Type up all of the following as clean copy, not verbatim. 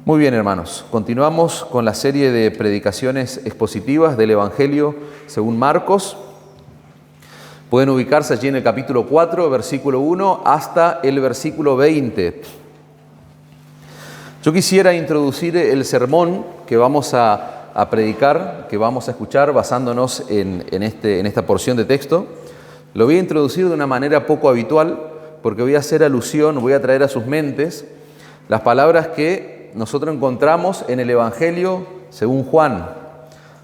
Muy bien, hermanos. Continuamos con la serie de predicaciones expositivas del Evangelio según Marcos. Pueden ubicarse allí en el capítulo 4, versículo 1, hasta el versículo 20. Yo quisiera introducir el sermón que vamos a predicar, que vamos a escuchar basándonos en esta porción de texto. Lo voy a introducir de una manera poco habitual, porque voy a hacer alusión, voy a traer a sus mentes las palabras que nosotros encontramos en el Evangelio según Juan.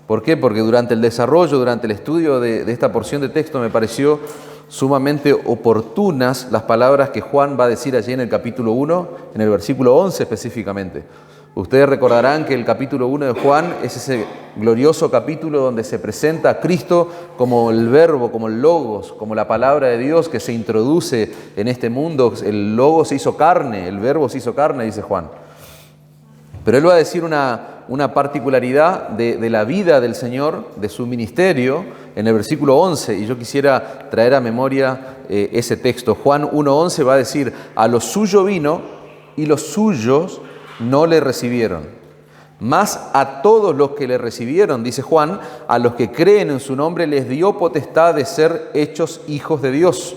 ¿Por qué? Porque durante el desarrollo, durante el estudio de esta porción de texto me pareció sumamente oportunas las palabras que Juan va a decir allí en el capítulo 1, en el versículo 11 específicamente. Ustedes recordarán que el capítulo 1 de Juan es ese glorioso capítulo donde se presenta a Cristo como el verbo, como el logos, como la palabra de Dios que se introduce en este mundo. El logos se hizo carne, el verbo se hizo carne, dice Juan. Pero él va a decir una particularidad de la vida del Señor, de su ministerio, en el versículo 11, y yo quisiera traer a memoria ese texto. Juan 1:11 va a decir: a lo suyo vino y los suyos no le recibieron. Mas a todos los que le recibieron, dice Juan, a los que creen en su nombre les dio potestad de ser hechos hijos de Dios,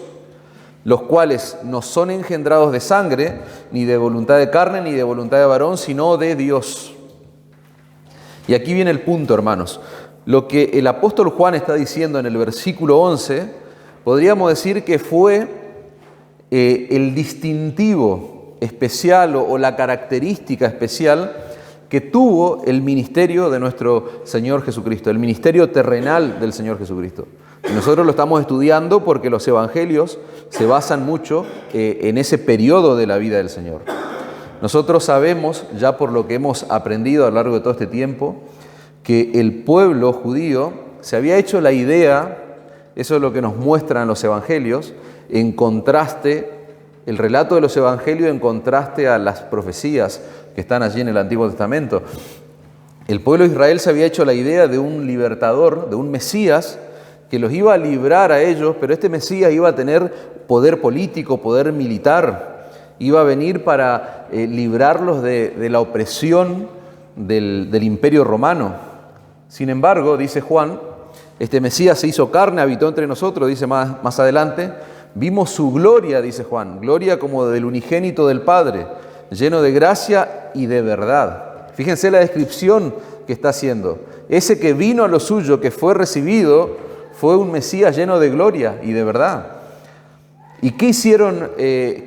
los cuales no son engendrados de sangre, ni de voluntad de carne, ni de voluntad de varón, sino de Dios. Y aquí viene el punto, hermanos. Lo que el apóstol Juan está diciendo en el versículo 11, podríamos decir que fue el distintivo especial o la característica especial que tuvo el ministerio de nuestro Señor Jesucristo, el ministerio terrenal del Señor Jesucristo. Y nosotros lo estamos estudiando porque los evangelios se basan mucho en ese periodo de la vida del Señor. Nosotros sabemos, ya por lo que hemos aprendido a lo largo de todo este tiempo, que el pueblo judío se había hecho la idea, eso es lo que nos muestran los evangelios, en contraste, el relato de los evangelios en contraste a las profecías que están allí en el Antiguo Testamento. El pueblo de Israel se había hecho la idea de un libertador, de un Mesías, que los iba a librar a ellos, pero este Mesías iba a tener poder político, poder militar, iba a venir para librarlos de la opresión del imperio romano. Sin embargo, dice Juan, este Mesías se hizo carne, habitó entre nosotros, dice más adelante, vimos su gloria, dice Juan, gloria como del unigénito del Padre, lleno de gracia y de verdad. Fíjense la descripción que está haciendo. Ese que vino a lo suyo, que fue recibido, fue un Mesías lleno de gloria y de verdad. ¿Y qué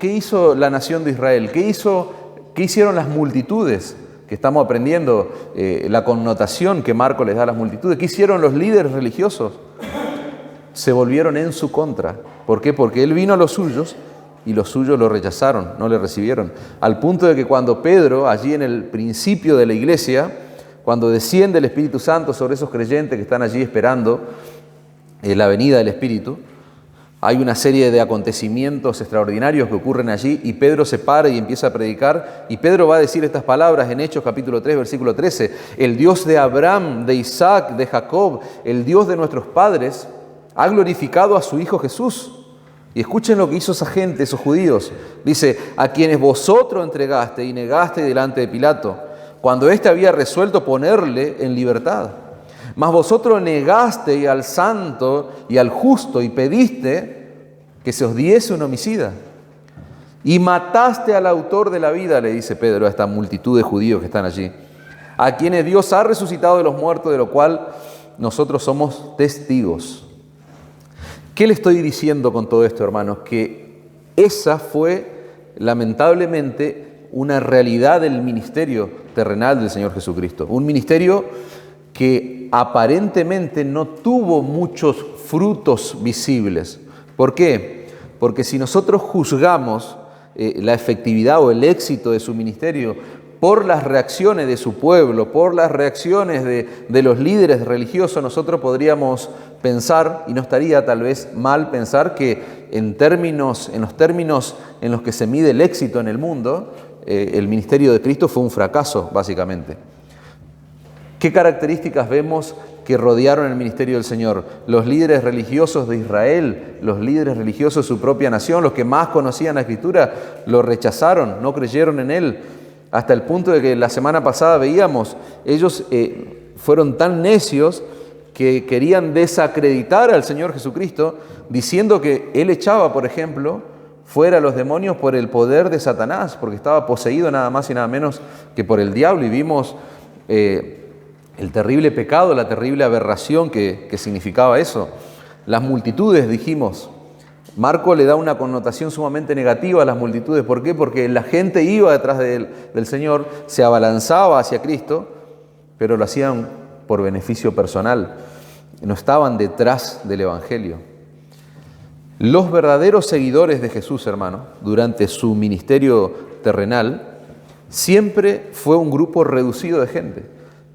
hizo la nación de Israel? ¿Qué hicieron las multitudes? Que estamos aprendiendo la connotación que Marcos les da a las multitudes. ¿Qué hicieron los líderes religiosos? Se volvieron en su contra. ¿Por qué? Porque él vino a los suyos y los suyos lo rechazaron, no le recibieron. Al punto de que cuando Pedro, allí en el principio de la iglesia, cuando desciende el Espíritu Santo sobre esos creyentes que están allí esperando la venida del Espíritu, hay una serie de acontecimientos extraordinarios que ocurren allí y Pedro se para y empieza a predicar y Pedro va a decir estas palabras en Hechos capítulo 3, versículo 13: el Dios de Abraham, de Isaac, de Jacob, el Dios de nuestros padres, ha glorificado a su Hijo Jesús. Y escuchen lo que hizo esa gente, esos judíos. Dice: a quienes vosotros entregaste y negaste delante de Pilato, cuando éste había resuelto ponerle en libertad. Mas vosotros negasteis al santo y al justo y pediste que se os diese un homicida. Y mataste al autor de la vida, le dice Pedro a esta multitud de judíos que están allí, a quienes Dios ha resucitado de los muertos, de lo cual nosotros somos testigos. ¿Qué le estoy diciendo con todo esto, hermanos? Que esa fue, lamentablemente, una realidad del ministerio terrenal del Señor Jesucristo. Un ministerio que aparentemente no tuvo muchos frutos visibles. ¿Por qué? Porque si nosotros juzgamos la efectividad o el éxito de su ministerio por las reacciones de su pueblo, por las reacciones de los líderes religiosos, nosotros podríamos pensar, y no estaría tal vez mal pensar, que en los términos en los que se mide el éxito en el mundo, el ministerio de Cristo fue un fracaso, básicamente. ¿Qué características vemos que rodearon el ministerio del Señor? Los líderes religiosos de Israel, los líderes religiosos de su propia nación, los que más conocían la Escritura, lo rechazaron, no creyeron en Él. hasta el punto de que la semana pasada veíamos, ellos fueron tan necios que querían desacreditar al Señor Jesucristo, diciendo que Él echaba, por ejemplo, fuera a los demonios por el poder de Satanás, porque estaba poseído nada más y nada menos que por el diablo, y vimos el terrible pecado, la terrible aberración que significaba eso. Las multitudes, dijimos, Marco le da una connotación sumamente negativa a las multitudes. ¿Por qué? Porque la gente iba detrás del Señor, se abalanzaba hacia Cristo, pero lo hacían por beneficio personal, no estaban detrás del Evangelio. Los verdaderos seguidores de Jesús, hermano, durante su ministerio terrenal, siempre fue un grupo reducido de gente.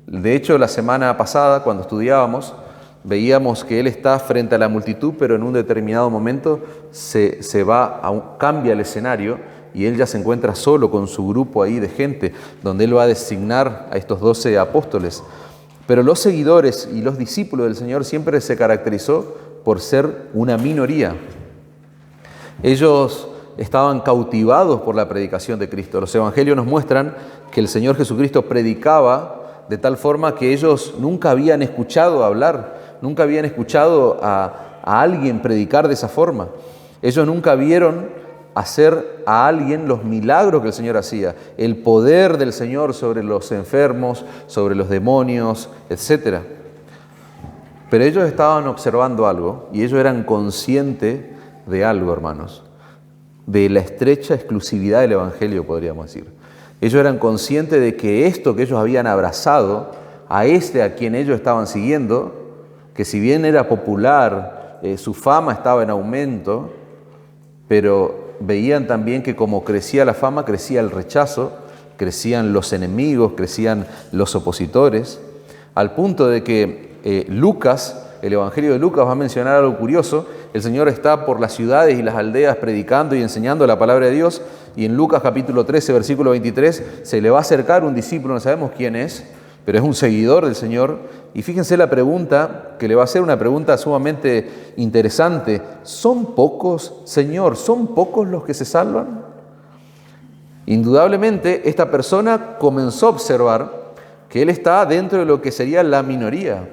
De hecho, la semana pasada, cuando estudiábamos, veíamos que Él está frente a la multitud, pero en un determinado momento cambia el escenario y Él ya se encuentra solo con su grupo ahí de gente, donde Él va a designar a estos 12 apóstoles. Pero los seguidores y los discípulos del Señor siempre se caracterizó por ser una minoría. Ellos estaban cautivados por la predicación de Cristo. Los evangelios nos muestran que el Señor Jesucristo predicaba de tal forma que ellos nunca habían escuchado hablar, nunca habían escuchado a alguien predicar de esa forma. Ellos nunca vieron hacer a alguien los milagros que el Señor hacía, el poder del Señor sobre los enfermos, sobre los demonios, etc. Pero ellos estaban observando algo y ellos eran conscientes de algo, hermanos, de la estrecha exclusividad del Evangelio, podríamos decir. Ellos eran conscientes de que esto que ellos habían abrazado, a quien ellos estaban siguiendo, que si bien era popular, su fama estaba en aumento, pero veían también que como crecía la fama, crecía el rechazo, crecían los enemigos, crecían los opositores, al punto de que Lucas, el Evangelio de Lucas, va a mencionar algo curioso. El Señor está por las ciudades y las aldeas predicando y enseñando la palabra de Dios, y en Lucas capítulo 13, versículo 23, se le va a acercar un discípulo, no sabemos quién es, pero es un seguidor del Señor, y fíjense la pregunta que le va a hacer, una pregunta sumamente interesante. ¿Son pocos, Señor, son pocos los que se salvan? Indudablemente, esta persona comenzó a observar que él está dentro de lo que sería la minoría.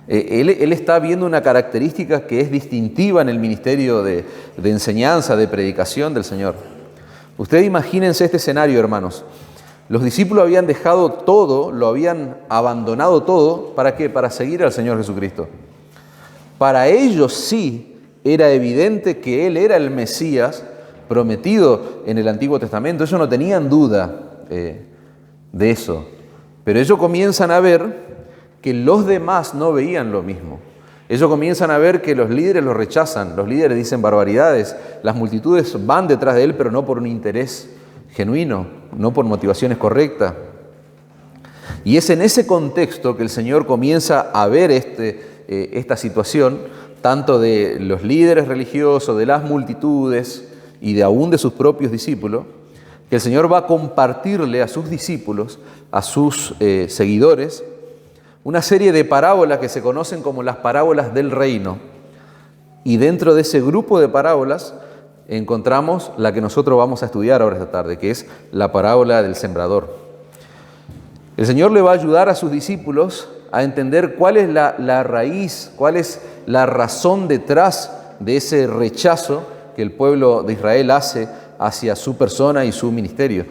Él está viendo una característica que es distintiva en el ministerio de enseñanza, de predicación del Señor. Ustedes imagínense este escenario, hermanos. Los discípulos habían dejado todo, lo habían abandonado todo. ¿Para qué? Para seguir al Señor Jesucristo. Para ellos sí era evidente que Él era el Mesías prometido en el Antiguo Testamento. Ellos no tenían duda de eso. Pero ellos comienzan a ver que los demás no veían lo mismo. Ellos comienzan a ver que los líderes lo rechazan. Los líderes dicen barbaridades. Las multitudes van detrás de Él, pero no por un interés genuino, no por motivaciones correctas. Y es en ese contexto que el Señor comienza a ver esta situación, tanto de los líderes religiosos, de las multitudes y de aún de sus propios discípulos, que el Señor va a compartirle a sus discípulos, a sus seguidores, una serie de parábolas que se conocen como las parábolas del reino. Y dentro de ese grupo de parábolas encontramos la que nosotros vamos a estudiar ahora esta tarde, que es la parábola del sembrador. El Señor le va a ayudar a sus discípulos a entender cuál es la raíz, cuál es la razón detrás de ese rechazo que el pueblo de Israel hace hacia su persona y su ministerio.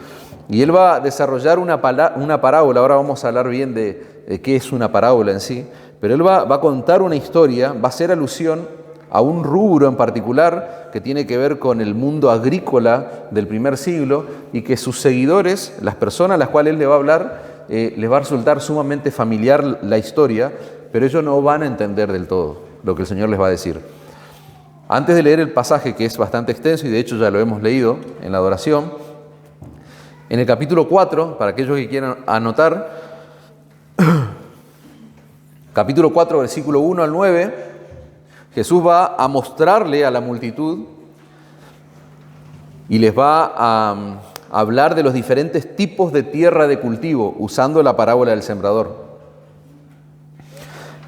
Y Él va a desarrollar una parábola. Ahora vamos a hablar bien de qué es una parábola en sí, pero Él va a contar una historia, va a hacer alusión a un rubro en particular que tiene que ver con el mundo agrícola del primer siglo, y que sus seguidores, las personas a las cuales Él le va a hablar, les va a resultar sumamente familiar la historia, pero ellos no van a entender del todo lo que el Señor les va a decir. Antes de leer el pasaje, que es bastante extenso y de hecho ya lo hemos leído en la adoración, en el capítulo 4, para aquellos que quieran anotar, capítulo 4, versículo 1 al 9, Jesús va a mostrarle a la multitud y les va a hablar de los diferentes tipos de tierra de cultivo, usando la parábola del sembrador.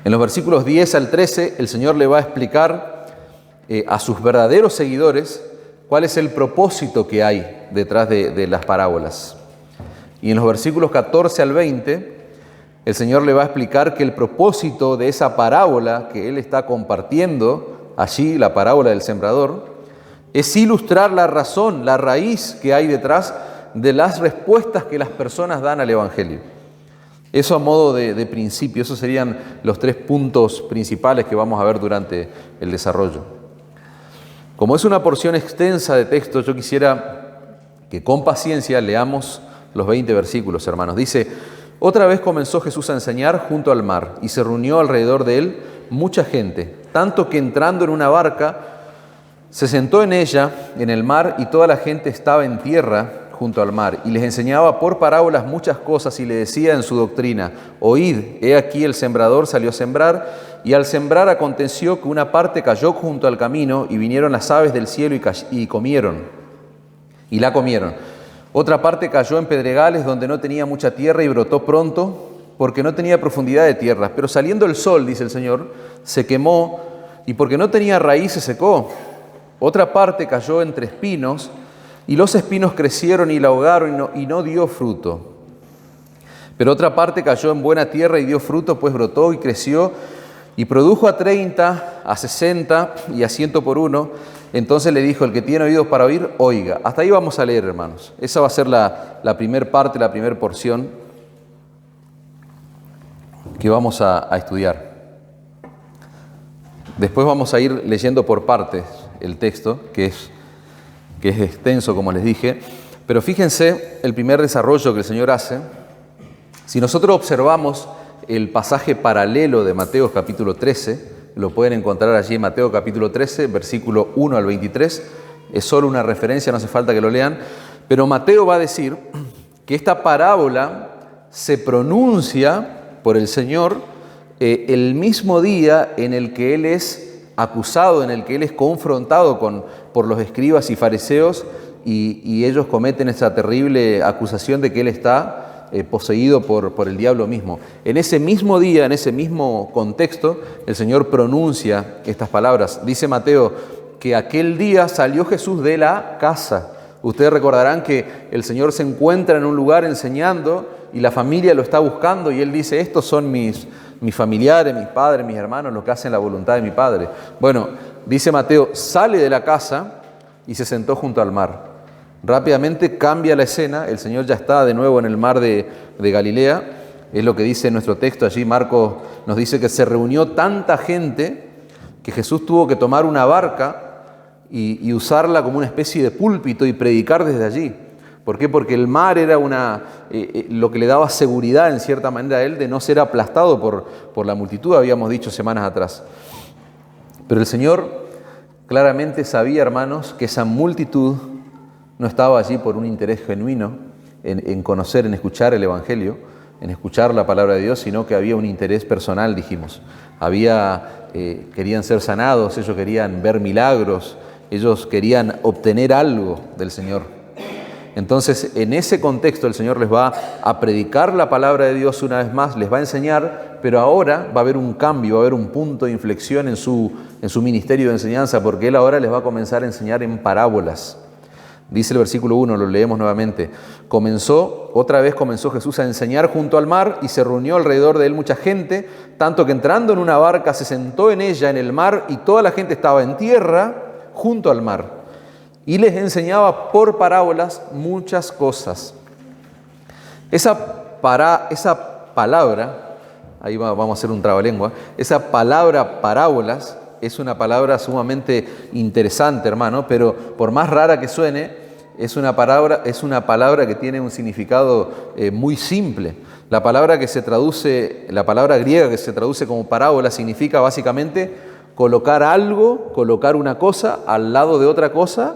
En los versículos 10 al 13, el Señor le va a explicar a sus verdaderos seguidores cuál es el propósito que hay detrás de las parábolas. Y en los versículos 14 al 20, el Señor le va a explicar que el propósito de esa parábola que Él está compartiendo allí, la parábola del sembrador, es ilustrar la razón, la raíz que hay detrás de las respuestas que las personas dan al Evangelio. Eso a modo de principio, esos serían los 3 puntos principales que vamos a ver durante el desarrollo. Como es una porción extensa de texto, yo quisiera que con paciencia leamos los 20 versículos, hermanos. Dice: otra vez comenzó Jesús a enseñar junto al mar, y se reunió alrededor de él mucha gente, tanto que entrando en una barca, se sentó en ella, en el mar, y toda la gente estaba en tierra junto al mar, y les enseñaba por parábolas muchas cosas, y le decía en su doctrina: oíd, he aquí el sembrador salió a sembrar, y al sembrar aconteció que una parte cayó junto al camino, y vinieron las aves del cielo y la comieron. Otra parte cayó en pedregales donde no tenía mucha tierra y brotó pronto, porque no tenía profundidad de tierra. Pero saliendo el sol, dice el Señor, se quemó, y porque no tenía raíz se secó. Otra parte cayó entre espinos, y los espinos crecieron y la ahogaron y no dio fruto. Pero otra parte cayó en buena tierra y dio fruto, pues brotó y creció, y produjo a 30, a 60 y a 100 por uno. Entonces le dijo: el que tiene oídos para oír, oiga. Hasta ahí vamos a leer, hermanos. Esa va a ser la primera parte, la primera porción que vamos a estudiar. Después vamos a ir leyendo por partes el texto, que es extenso, como les dije. Pero fíjense el primer desarrollo que el Señor hace. Si nosotros observamos el pasaje paralelo de Mateo capítulo 13, lo pueden encontrar allí en Mateo capítulo 13, versículo 1 al 23. Es solo una referencia, no hace falta que lo lean. Pero Mateo va a decir que esta parábola se pronuncia por el Señor el mismo día en el que Él es acusado, en el que Él es confrontado por los escribas y fariseos, y ellos cometen esa terrible acusación de que Él está poseído por el diablo mismo. En ese mismo día, en ese mismo contexto, el Señor pronuncia estas palabras. Dice Mateo que aquel día salió Jesús de la casa. Ustedes recordarán que el Señor se encuentra en un lugar enseñando y la familia lo está buscando, y Él dice: estos son mis familiares, mis padres, mis hermanos, los que hacen la voluntad de mi Padre. Bueno, dice Mateo, sale de la casa y se sentó junto al mar. Rápidamente cambia la escena, el Señor ya está de nuevo en el mar de Galilea. Es lo que dice nuestro texto allí. Marcos nos dice que se reunió tanta gente que Jesús tuvo que tomar una barca y usarla como una especie de púlpito y predicar desde allí. ¿Por qué? Porque el mar era lo que le daba seguridad en cierta manera a él de no ser aplastado por la multitud, habíamos dicho semanas atrás. Pero el Señor claramente sabía, hermanos, que esa multitud no estaba allí por un interés genuino en conocer, en escuchar el Evangelio, en escuchar la palabra de Dios, sino que había un interés personal, dijimos. Querían ser sanados, ellos querían ver milagros, ellos querían obtener algo del Señor. Entonces, en ese contexto el Señor les va a predicar la palabra de Dios una vez más, les va a enseñar, pero ahora va a haber un cambio, va a haber un punto de inflexión en su ministerio de enseñanza, porque Él ahora les va a comenzar a enseñar en parábolas. Dice el versículo 1, lo leemos nuevamente. Otra vez comenzó Jesús a enseñar junto al mar, y se reunió alrededor de él mucha gente, tanto que entrando en una barca se sentó en ella en el mar, y toda la gente estaba en tierra junto al mar. Y les enseñaba por parábolas muchas cosas. Esa palabra, ahí vamos a hacer un trabalengua, esa palabra parábolas es una palabra sumamente interesante, hermano, pero por más rara que suene, es una palabra que tiene un significado muy simple. La palabra griega que se traduce como parábola significa básicamente colocar una cosa al lado de otra cosa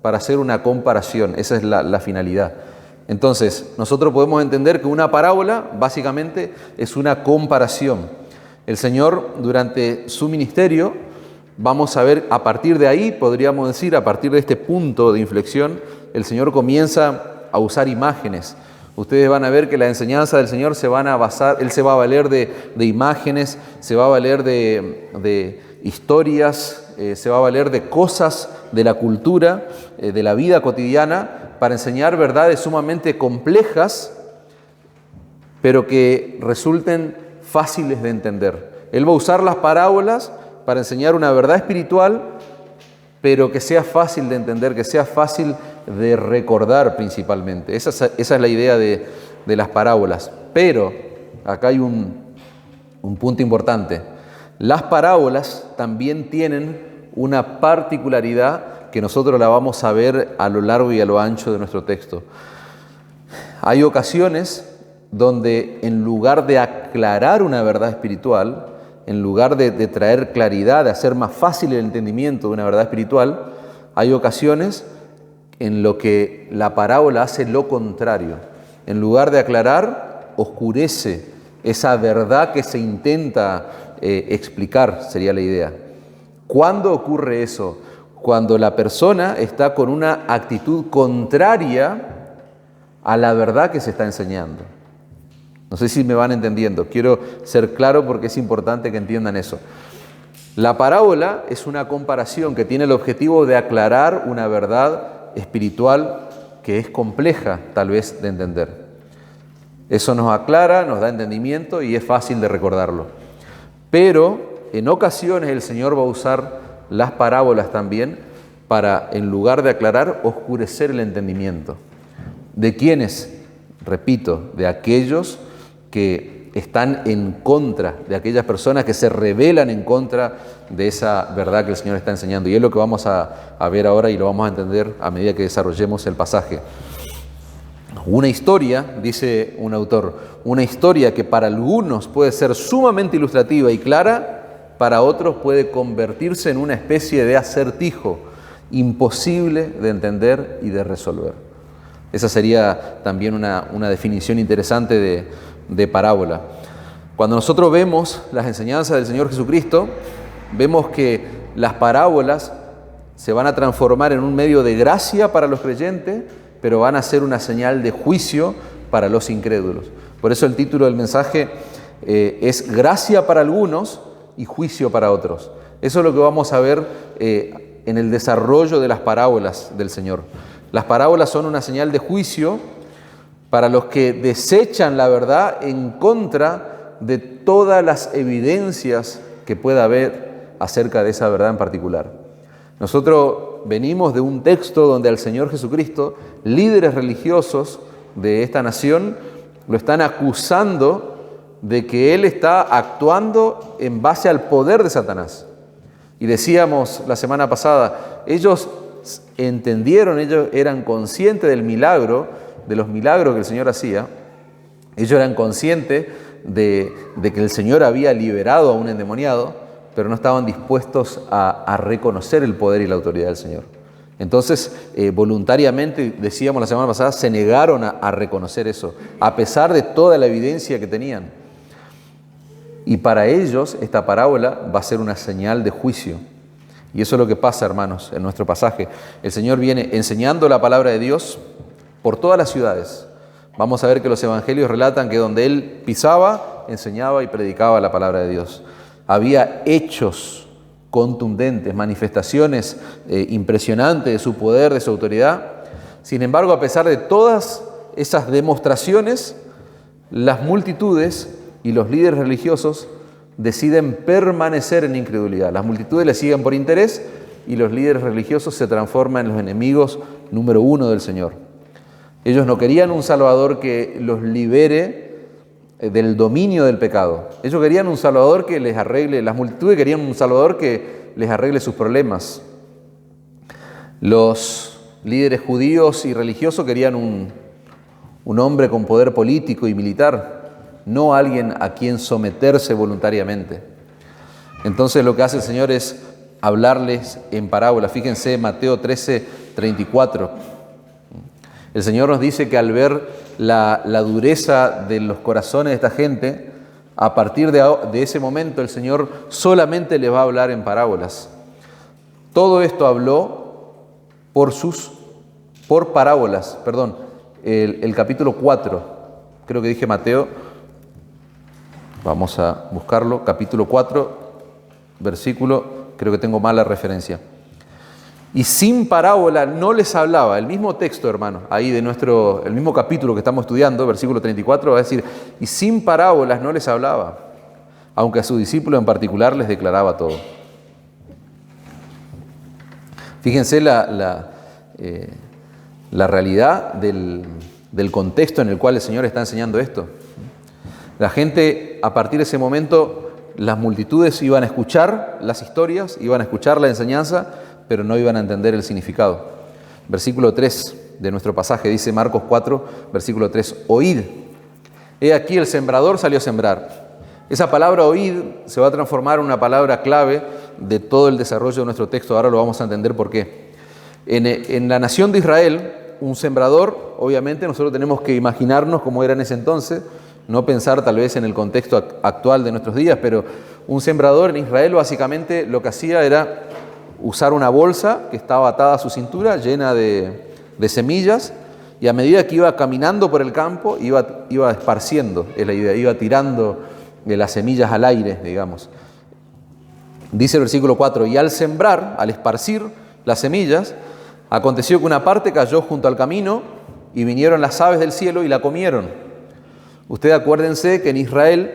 para hacer una comparación. Esa es la finalidad. Entonces, nosotros podemos entender que una parábola básicamente es una comparación. El Señor, durante su ministerio, vamos a ver, a partir de ahí, podríamos decir, a partir de este punto de inflexión, el Señor comienza a usar imágenes. Ustedes van a ver que la enseñanza del Señor Él se va a valer de imágenes, se va a valer de historias, se va a valer de cosas de la cultura, de la vida cotidiana, para enseñar verdades sumamente complejas, pero que resulten fáciles de entender. Él va a usar las parábolas para enseñar una verdad espiritual, pero que sea fácil de entender, que sea fácil de recordar principalmente. Esa es la idea de las parábolas. Pero acá hay un punto importante. Las parábolas también tienen una particularidad que nosotros la vamos a ver a lo largo y a lo ancho de nuestro texto. Hay ocasiones donde en lugar de aclarar una verdad espiritual, en lugar de traer claridad, de hacer más fácil el entendimiento de una verdad espiritual, hay ocasiones en lo que la parábola hace lo contrario. En lugar de aclarar, oscurece esa verdad que se intenta explicar, sería la idea. ¿Cuándo ocurre eso? Cuando la persona está con una actitud contraria a la verdad que se está enseñando. No sé si me van entendiendo. Quiero ser claro porque es importante que entiendan eso. La parábola es una comparación que tiene el objetivo de aclarar una verdad espiritual que es compleja, tal vez, de entender. Eso nos aclara, nos da entendimiento y es fácil de recordarlo. Pero en ocasiones el Señor va a usar las parábolas también para, en lugar de aclarar, oscurecer el entendimiento. ¿De quiénes? Repito, de aquellos que están en contra, de aquellas personas que se rebelan en contra de esa verdad que el Señor está enseñando. Y es lo que vamos a ver ahora y lo vamos a entender a medida que desarrollemos el pasaje. Una historia, dice un autor, una historia que para algunos puede ser sumamente ilustrativa y clara, para otros puede convertirse en una especie de acertijo imposible de entender y de resolver. Esa sería también una definición interesante de parábola. Cuando nosotros vemos las enseñanzas del Señor Jesucristo, vemos que las parábolas se van a transformar en un medio de gracia para los creyentes, pero van a ser una señal de juicio para los incrédulos. Por eso el título del mensaje es Gracia para algunos y juicio para otros. Eso es lo que vamos a ver en el desarrollo de las parábolas del Señor. Las parábolas son una señal de juicio para los que desechan la verdad en contra de todas las evidencias que pueda haber acerca de esa verdad en particular. Nosotros venimos de un texto donde al Señor Jesucristo, líderes religiosos de esta nación, lo están acusando de que Él está actuando en base al poder de Satanás. Y decíamos la semana pasada, ellos entendieron, ellos eran conscientes del milagro, de los milagros que el Señor hacía. Ellos eran conscientes de que el Señor había liberado a un endemoniado, pero no estaban dispuestos a reconocer el poder y la autoridad del Señor. Entonces, voluntariamente, decíamos la semana pasada, se negaron a reconocer eso, a pesar de toda la evidencia que tenían. Y para ellos, esta parábola va a ser una señal de juicio. Y eso es lo que pasa, hermanos, en nuestro pasaje. El Señor viene enseñando la palabra de Dios por todas las ciudades. Vamos a ver que los evangelios relatan que donde Él pisaba, enseñaba y predicaba la palabra de Dios. Había hechos contundentes, manifestaciones impresionantes de su poder, de su autoridad. Sin embargo, a pesar de todas esas demostraciones, las multitudes y los líderes religiosos deciden permanecer en incredulidad. Las multitudes le siguen por interés y los líderes religiosos se transforman en los enemigos número uno del Señor. Ellos no querían un Salvador que los libere del dominio del pecado. Ellos querían un Salvador que les arregle, las multitudes querían un Salvador que les arregle sus problemas. Los líderes judíos y religiosos querían un hombre con poder político y militar, no alguien a quien someterse voluntariamente. Entonces lo que hace el Señor es hablarles en parábola. Fíjense Mateo 13:34. El Señor nos dice que al ver la dureza de los corazones de esta gente, a partir de ese momento el Señor solamente les va a hablar en parábolas. Todo esto habló por parábolas. Perdón, el capítulo 4, creo que dije Mateo, vamos a buscarlo, capítulo 4, versículo, creo que tengo mala referencia. Y sin parábola no les hablaba. El mismo texto, hermano, ahí de el mismo capítulo que estamos estudiando, versículo 34, va a decir, y sin parábolas no les hablaba, aunque a sus discípulos en particular les declaraba todo. Fíjense la realidad del contexto en el cual el Señor está enseñando esto. La gente, a partir de ese momento, las multitudes iban a escuchar las historias, iban a escuchar la enseñanza, pero no iban a entender el significado. Versículo 3 de nuestro pasaje dice Marcos 4, versículo 3, oíd. He aquí el sembrador salió a sembrar. Esa palabra oíd se va a transformar en una palabra clave de todo el desarrollo de nuestro texto. Ahora lo vamos a entender por qué. En la nación de Israel, un sembrador, obviamente nosotros tenemos que imaginarnos cómo era en ese entonces, no pensar tal vez en el contexto actual de nuestros días, pero un sembrador en Israel básicamente lo que hacía era usar una bolsa que estaba atada a su cintura, llena de semillas, y a medida que iba caminando por el campo, iba esparciendo, es la idea, iba tirando las semillas al aire, digamos. Dice el versículo 4, y al sembrar, al esparcir las semillas, aconteció que una parte cayó junto al camino, y vinieron las aves del cielo y la comieron. Ustedes acuérdense que en Israel,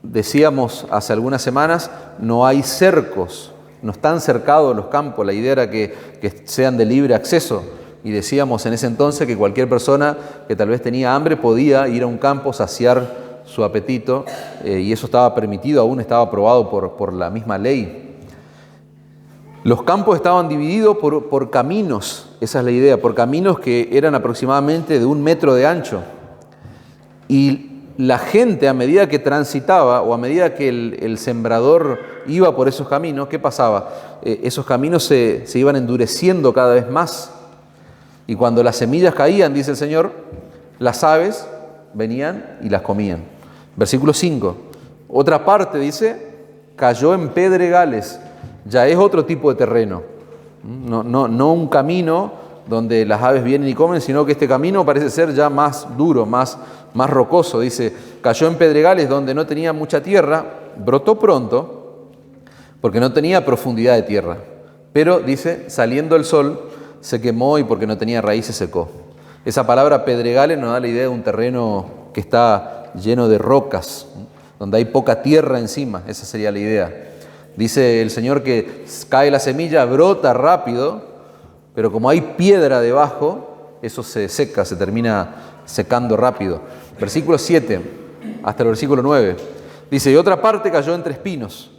decíamos hace algunas semanas, no hay cercos, no están cercados los campos, la idea era que sean de libre acceso. Y decíamos en ese entonces que cualquier persona que tal vez tenía hambre podía ir a un campo, saciar su apetito, y eso estaba permitido, aún estaba aprobado por la misma ley. Los campos estaban divididos por caminos, esa es la idea, por caminos que eran aproximadamente de 1 metro de ancho. Y la gente, a medida que transitaba o a medida que el sembrador iba por esos caminos, ¿qué pasaba? Esos caminos se iban endureciendo cada vez más. Y cuando las semillas caían, dice el Señor, las aves venían y las comían. Versículo 5. Otra parte dice, cayó en pedregales. Ya es otro tipo de terreno. No un camino donde las aves vienen y comen, sino que este camino parece ser ya más duro, más rocoso. Dice, cayó en pedregales donde no tenía mucha tierra, brotó pronto, porque no tenía profundidad de tierra. Pero, dice, saliendo el sol, se quemó y porque no tenía raíz se secó. Esa palabra pedregales nos da la idea de un terreno que está lleno de rocas, donde hay poca tierra encima, esa sería la idea. Dice el Señor que cae la semilla, brota rápido, pero como hay piedra debajo, eso se seca, se termina secando rápido. Versículo 7 hasta el versículo 9. Dice, y otra parte cayó entre espinos,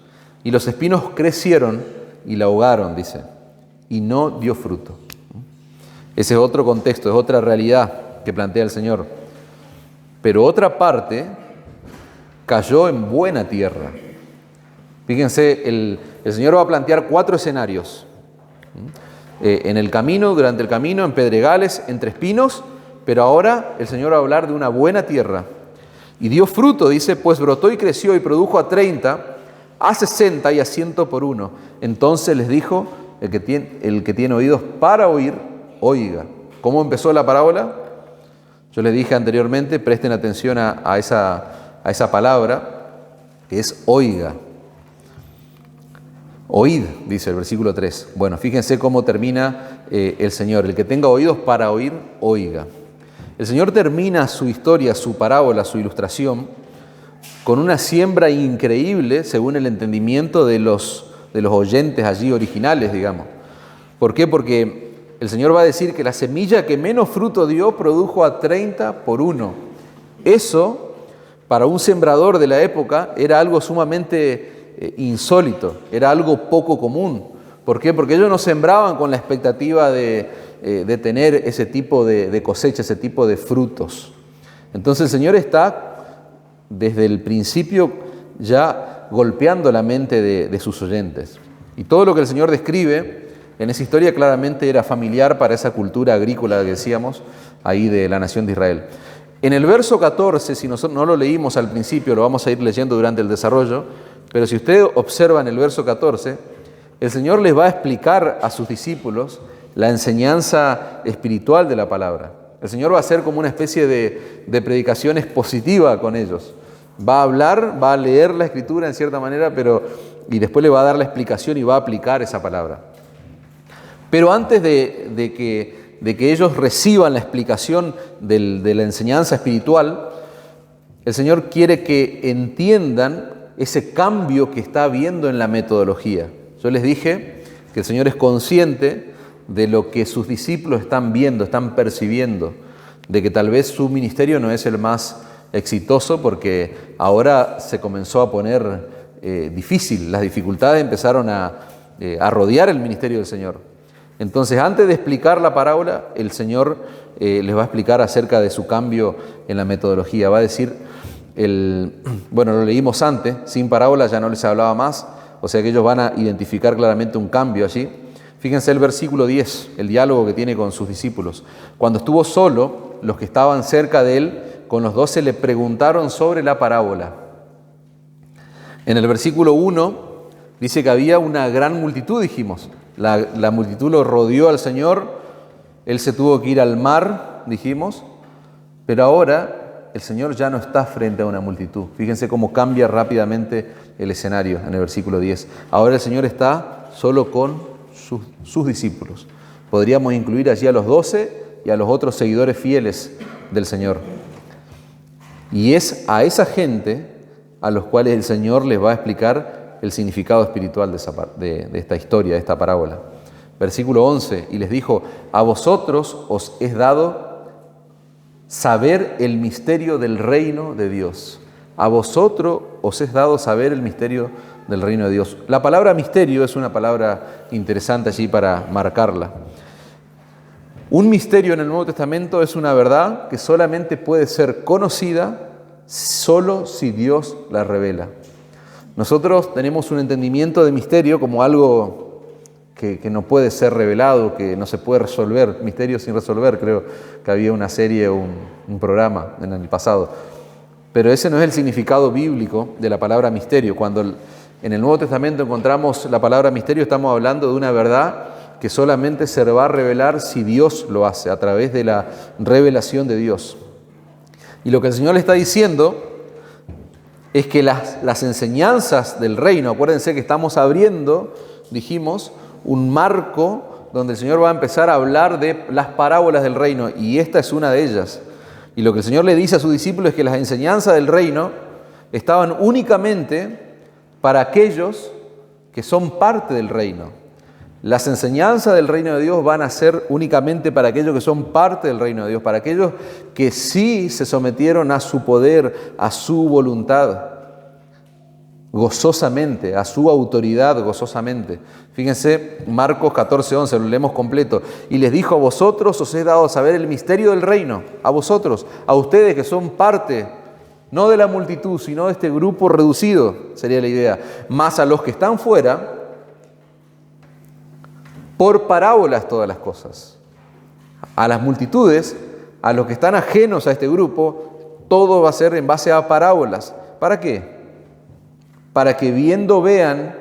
y los espinos crecieron y la ahogaron, dice, y no dio fruto. Ese es otro contexto, es otra realidad que plantea el Señor. Pero otra parte cayó en buena tierra. Fíjense, el Señor va a plantear 4 escenarios. En el camino, durante el camino, en pedregales, entre espinos, pero ahora el Señor va a hablar de una buena tierra. Y dio fruto, dice, pues brotó y creció y produjo a 30, a 60 y a 100 por uno. Entonces les dijo, el que tiene oídos para oír, oiga. ¿Cómo empezó la parábola? Yo les dije anteriormente, presten atención a esa palabra, que es oiga. Oíd, dice el versículo 3. Bueno, fíjense cómo termina el Señor. El que tenga oídos para oír, oiga. El Señor termina su historia, su parábola, su ilustración, con una siembra increíble según el entendimiento de los oyentes allí originales, digamos. ¿Por qué? Porque el Señor va a decir que la semilla que menos fruto dio produjo a 30 por uno. Eso, para un sembrador de la época, era algo sumamente insólito, era algo poco común. ¿Por qué? Porque ellos no sembraban con la expectativa de tener ese tipo de cosecha, ese tipo de frutos. Entonces el Señor está desde el principio ya golpeando la mente de sus oyentes. Y todo lo que el Señor describe en esa historia claramente era familiar para esa cultura agrícola que decíamos ahí de la nación de Israel. En el verso 14, si nosotros no lo leímos al principio, lo vamos a ir leyendo durante el desarrollo, pero si ustedes observan el verso 14, el Señor les va a explicar a sus discípulos la enseñanza espiritual de la palabra. El Señor va a hacer como una especie de predicación expositiva con ellos. Va a hablar, va a leer la Escritura en cierta manera, y después le va a dar la explicación y va a aplicar esa palabra. Pero antes de que ellos reciban la explicación de la enseñanza espiritual, el Señor quiere que entiendan ese cambio que está habiendo en la metodología. Yo les dije que el Señor es consciente de lo que sus discípulos están viendo, están percibiendo, de que tal vez su ministerio no es el más exitoso porque ahora se comenzó a poner difícil, las dificultades empezaron a rodear el ministerio del Señor. Entonces, antes de explicar la parábola, el Señor les va a explicar acerca de su cambio en la metodología. Va a decir, bueno, lo leímos antes, sin parábola ya no les hablaba más, o sea que ellos van a identificar claramente un cambio allí. Fíjense el versículo 10, el diálogo que tiene con sus discípulos. Cuando estuvo solo, los que estaban cerca de él, con los 12 le preguntaron sobre la parábola. En el versículo 1 dice que había una gran multitud, dijimos. La multitud lo rodeó al Señor, él se tuvo que ir al mar, dijimos, pero ahora el Señor ya no está frente a una multitud. Fíjense cómo cambia rápidamente el escenario en el versículo 10. Ahora el Señor está solo con sus discípulos. Podríamos incluir allí a los 12 y a los otros seguidores fieles del Señor. Y es a esa gente a los cuales el Señor les va a explicar el significado espiritual de esta historia, de esta parábola. Versículo 11, y les dijo, a vosotros os es dado saber el misterio del reino de Dios. A vosotros os es dado saber el misterio del reino de Dios. La palabra misterio es una palabra interesante allí para marcarla. Un misterio en el Nuevo Testamento es una verdad que solamente puede ser conocida solo si Dios la revela. Nosotros tenemos un entendimiento de misterio como algo que no puede ser revelado, que no se puede resolver, misterio sin resolver. Creo que había una serie o un programa en el pasado. Pero ese no es el significado bíblico de la palabra misterio. Cuando en el Nuevo Testamento encontramos la palabra misterio, estamos hablando de una verdad que solamente se va a revelar si Dios lo hace, a través de la revelación de Dios. Y lo que el Señor le está diciendo es que las enseñanzas del reino, acuérdense que estamos abriendo, dijimos, un marco donde el Señor va a empezar a hablar de las parábolas del reino, y esta es una de ellas. Y lo que el Señor le dice a sus discípulos es que las enseñanzas del reino estaban únicamente para aquellos que son parte del reino. Las enseñanzas del reino de Dios van a ser únicamente para aquellos que son parte del reino de Dios, para aquellos que sí se sometieron a su poder, a su voluntad, gozosamente, a su autoridad gozosamente. Fíjense, Marcos 14:11, lo leemos completo. Y les dijo, a vosotros os he dado a saber el misterio del reino, a vosotros, a ustedes que son parte, no de la multitud, sino de este grupo reducido, sería la idea, más a los que están fuera, por parábolas todas las cosas. A las multitudes, a los que están ajenos a este grupo, todo va a ser en base a parábolas. ¿Para qué? Para que viendo vean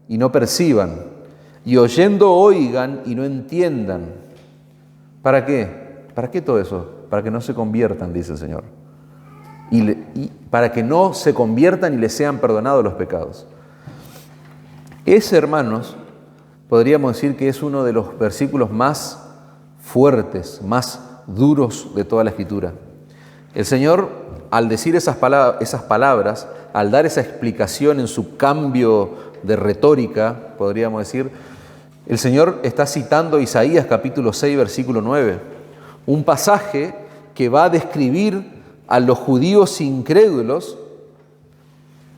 y no perciban, y oyendo oigan y no entiendan. ¿Para qué? ¿Para qué todo eso? Para que no se conviertan, dice el Señor. Y para que no se conviertan y les sean perdonados los pecados. Ese, hermanos, podríamos decir que es uno de los versículos más fuertes, más duros de toda la Escritura. El Señor, al decir esas palabras, al dar esa explicación en su cambio de retórica, podríamos decir, el Señor está citando Isaías capítulo 6, versículo 9, un pasaje que va a describir a los judíos incrédulos,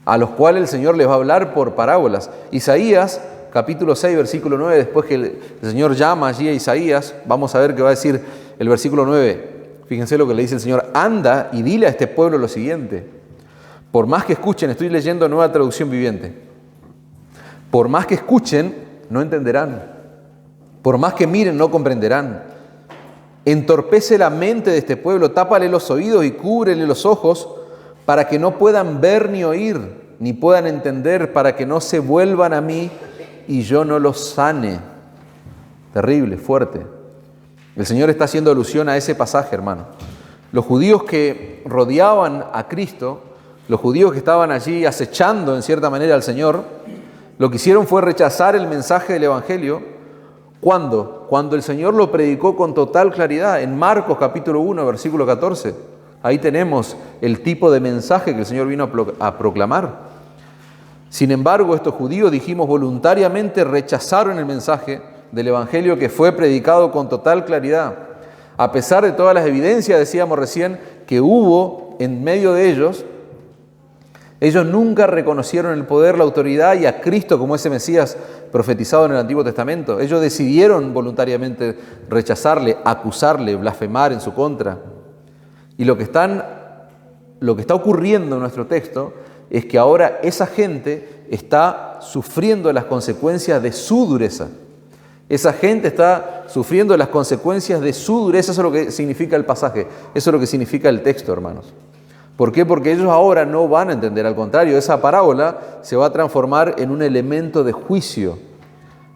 a los cuales el Señor les va a hablar por parábolas. Isaías capítulo 6, versículo 9, después que el Señor llama allí a Isaías, vamos a ver qué va a decir el versículo 9. Fíjense lo que le dice el Señor. Anda y dile a este pueblo lo siguiente. Por más que escuchen, estoy leyendo Nueva Traducción Viviente. Por más que escuchen, no entenderán. Por más que miren, no comprenderán. Entorpece la mente de este pueblo, tápale los oídos y cúbrele los ojos para que no puedan ver ni oír, ni puedan entender, para que no se vuelvan a mí y yo no los sane. Terrible, fuerte. El Señor está haciendo alusión a ese pasaje, hermano. Los judíos que rodeaban a Cristo, los judíos que estaban allí acechando en cierta manera al Señor, lo que hicieron fue rechazar el mensaje del Evangelio, ¿Cuándo? Cuando el Señor lo predicó con total claridad, en Marcos capítulo 1, versículo 14. Ahí tenemos el tipo de mensaje que el Señor vino a proclamar. Sin embargo, estos judíos, dijimos, voluntariamente rechazaron el mensaje del Evangelio que fue predicado con total claridad. A pesar de todas las evidencias, decíamos recién, que hubo en medio de ellos, ellos nunca reconocieron el poder, la autoridad y a Cristo como ese Mesías profetizado en el Antiguo Testamento. Ellos decidieron voluntariamente rechazarle, acusarle, blasfemar en su contra. Y lo que está ocurriendo en nuestro texto es que ahora esa gente está sufriendo las consecuencias de su dureza. Esa gente está sufriendo las consecuencias de su dureza. Eso es lo que significa el pasaje. Eso es lo que significa el texto, hermanos. ¿Por qué? Porque ellos ahora no van a entender. Al contrario, esa parábola se va a transformar en un elemento de juicio.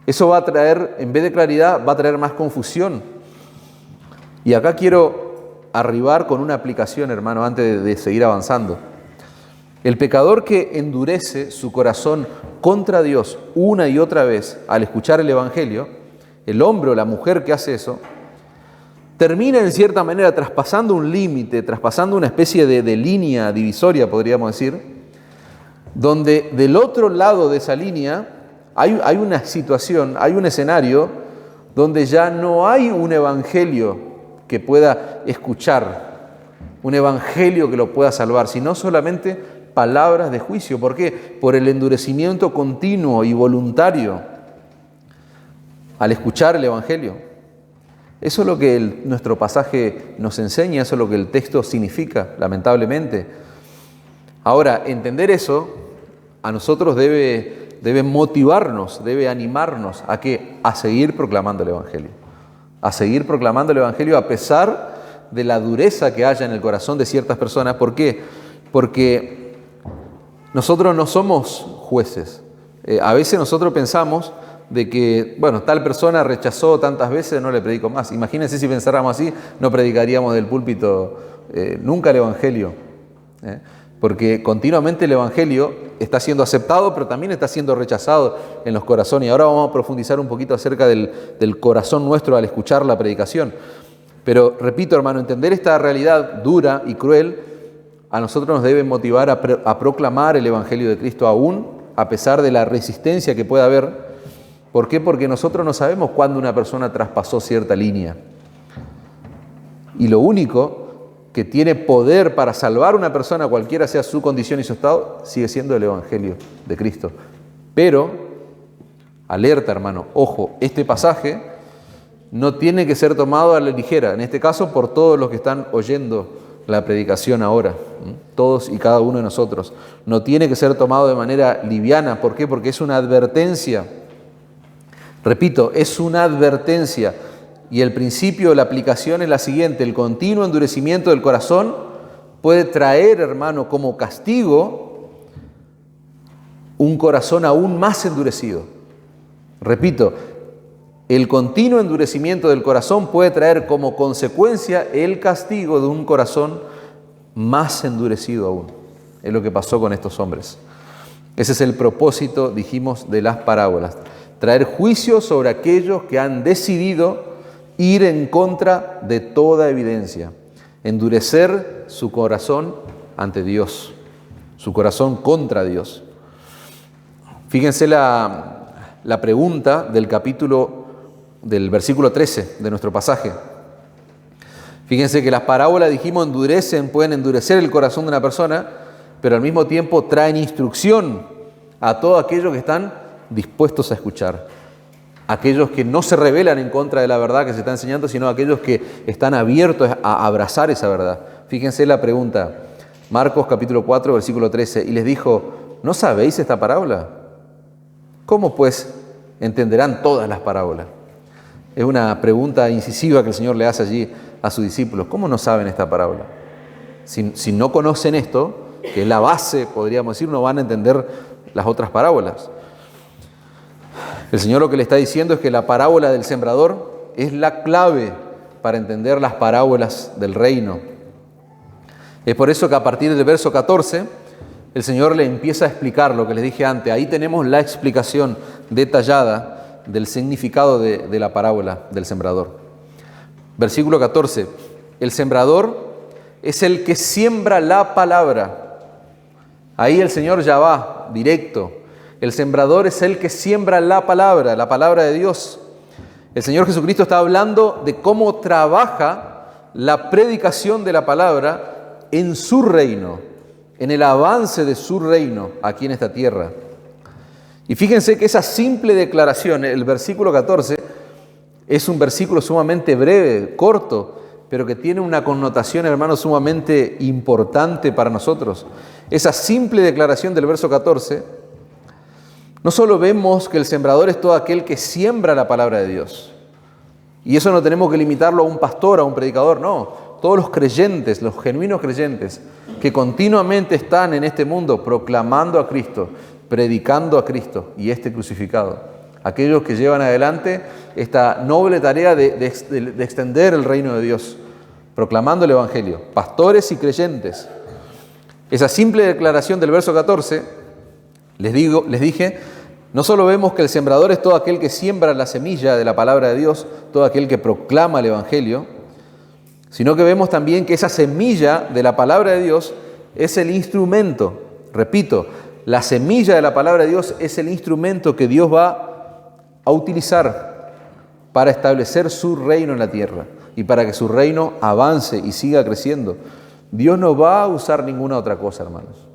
Eso va a traer, en vez de claridad, va a traer más confusión. Y acá quiero arribar con una aplicación, hermano, antes de seguir avanzando. El pecador que endurece su corazón contra Dios una y otra vez al escuchar el Evangelio, el hombre o la mujer que hace eso, termina en cierta manera traspasando un límite, traspasando una especie de línea divisoria, podríamos decir, donde del otro lado de esa línea hay una situación, hay un escenario donde ya no hay un evangelio que pueda escuchar, un evangelio que lo pueda salvar, sino solamente palabras de juicio. ¿Por qué? Por el endurecimiento continuo y voluntario al escuchar el evangelio. Eso es lo que nuestro pasaje nos enseña, eso es lo que el texto significa, lamentablemente. Ahora, entender eso a nosotros debe motivarnos, debe animarnos ¿a qué? A seguir proclamando el Evangelio. A seguir proclamando el Evangelio a pesar de la dureza que haya en el corazón de ciertas personas. ¿Por qué? Porque nosotros no somos jueces. A veces nosotros pensamos de que, bueno, tal persona rechazó tantas veces, no le predico más. Imagínense si pensáramos así, no predicaríamos del púlpito nunca el Evangelio. Porque continuamente el Evangelio está siendo aceptado, pero también está siendo rechazado en los corazones. Y ahora vamos a profundizar un poquito acerca del corazón nuestro al escuchar la predicación. Pero repito, hermano, entender esta realidad dura y cruel a nosotros nos debe motivar a proclamar el Evangelio de Cristo aún, a pesar de la resistencia que pueda haber. ¿Por qué? Porque nosotros no sabemos cuándo una persona traspasó cierta línea. Y lo único que tiene poder para salvar a una persona, cualquiera sea su condición y su estado, sigue siendo el Evangelio de Cristo. Pero, alerta, hermano, ojo, este pasaje no tiene que ser tomado a la ligera, en este caso por todos los que están oyendo la predicación ahora, todos y cada uno de nosotros. No tiene que ser tomado de manera liviana. ¿Por qué? Porque es una advertencia. Repito, es una advertencia y el principio de la aplicación es la siguiente: el continuo endurecimiento del corazón puede traer, hermano, como castigo un corazón aún más endurecido. Repito, el continuo endurecimiento del corazón puede traer como consecuencia el castigo de un corazón más endurecido aún. Es lo que pasó con estos hombres. Ese es el propósito, dijimos, de las parábolas. Traer juicio sobre aquellos que han decidido ir en contra de toda evidencia. Endurecer su corazón ante Dios, su corazón contra Dios. Fíjense la pregunta del versículo 13 de nuestro pasaje. Fíjense que las parábolas, dijimos, pueden endurecer el corazón de una persona, pero al mismo tiempo traen instrucción a todos aquellos que están dispuestos a escuchar, aquellos que no se rebelan en contra de la verdad que se está enseñando, sino aquellos que están abiertos a abrazar esa verdad. Fíjense la pregunta, Marcos capítulo 4, versículo 13, y les dijo: ¿no sabéis esta parábola? ¿Cómo pues entenderán todas las parábolas? Es una pregunta incisiva que el Señor le hace allí a sus discípulos. ¿Cómo no saben esta parábola? Si no conocen esto, que es la base, podríamos decir, no van a entender las otras parábolas. El Señor lo que le está diciendo es que la parábola del sembrador es la clave para entender las parábolas del reino. Es por eso que a partir del verso 14, el Señor le empieza a explicar lo que les dije antes. Ahí tenemos la explicación detallada del significado de la parábola del sembrador. Versículo 14. El sembrador es el que siembra la palabra. Ahí el Señor ya va directo. El sembrador es el que siembra la palabra de Dios. El Señor Jesucristo está hablando de cómo trabaja la predicación de la palabra en su reino, en el avance de su reino aquí en esta tierra. Y fíjense que esa simple declaración, el versículo 14, es un versículo sumamente breve, corto, pero que tiene una connotación, hermanos, sumamente importante para nosotros. Esa simple declaración del verso 14, no solo vemos que el sembrador es todo aquel que siembra la palabra de Dios, y eso no tenemos que limitarlo a un pastor, a un predicador, no. Todos los creyentes, los genuinos creyentes, que continuamente están en este mundo proclamando a Cristo, predicando a Cristo y este crucificado. Aquellos que llevan adelante esta noble tarea de extender el reino de Dios, proclamando el Evangelio, pastores y creyentes. Esa simple declaración del verso 14, les dije, no solo vemos que el sembrador es todo aquel que siembra la semilla de la palabra de Dios, todo aquel que proclama el Evangelio, sino que vemos también que esa semilla de la palabra de Dios es el instrumento. Repito, la semilla de la palabra de Dios es el instrumento que Dios va a utilizar para establecer su reino en la tierra y para que su reino avance y siga creciendo. Dios no va a usar ninguna otra cosa, hermanos.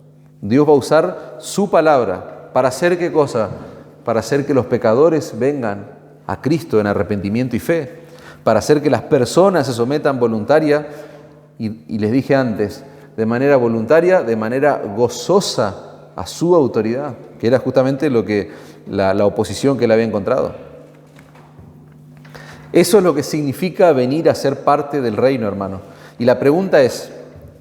Dios va a usar su palabra para hacer ¿qué cosa? Para hacer que los pecadores vengan a Cristo en arrepentimiento y fe, para hacer que las personas se sometan voluntaria y les dije antes, de manera voluntaria, de manera gozosa a su autoridad, que era justamente lo que la oposición que él había encontrado. Eso es lo que significa venir a ser parte del reino, hermano. Y la pregunta es,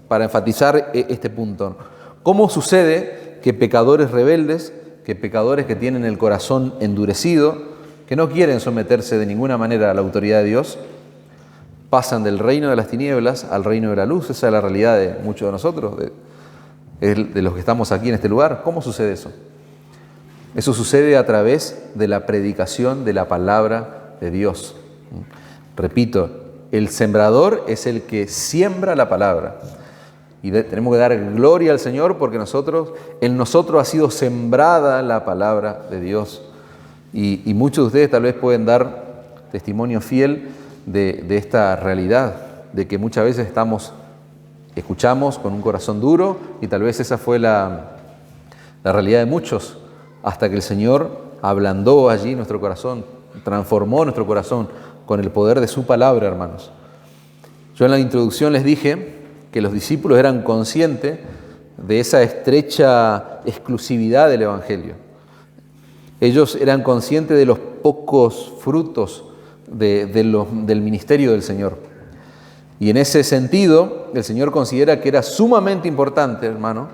para enfatizar este punto, ¿cómo sucede que pecadores rebeldes, que pecadores que tienen el corazón endurecido, que no quieren someterse de ninguna manera a la autoridad de Dios, pasan del reino de las tinieblas al reino de la luz? Esa es la realidad de muchos de nosotros, de los que estamos aquí en este lugar. ¿Cómo sucede eso? Eso sucede a través de la predicación de la palabra de Dios. Repito, el sembrador es el que siembra la palabra. Y tenemos que dar gloria al Señor porque en nosotros ha sido sembrada la palabra de Dios. Y muchos de ustedes tal vez pueden dar testimonio fiel de esta realidad, de que muchas veces escuchamos con un corazón duro y tal vez esa fue la realidad de muchos, hasta que el Señor ablandó allí nuestro corazón, transformó nuestro corazón con el poder de su palabra, hermanos. Yo en la introducción les dije que los discípulos eran conscientes de esa estrecha exclusividad del Evangelio. Ellos eran conscientes de los pocos frutos del ministerio del Señor. Y en ese sentido, el Señor considera que era sumamente importante, hermano,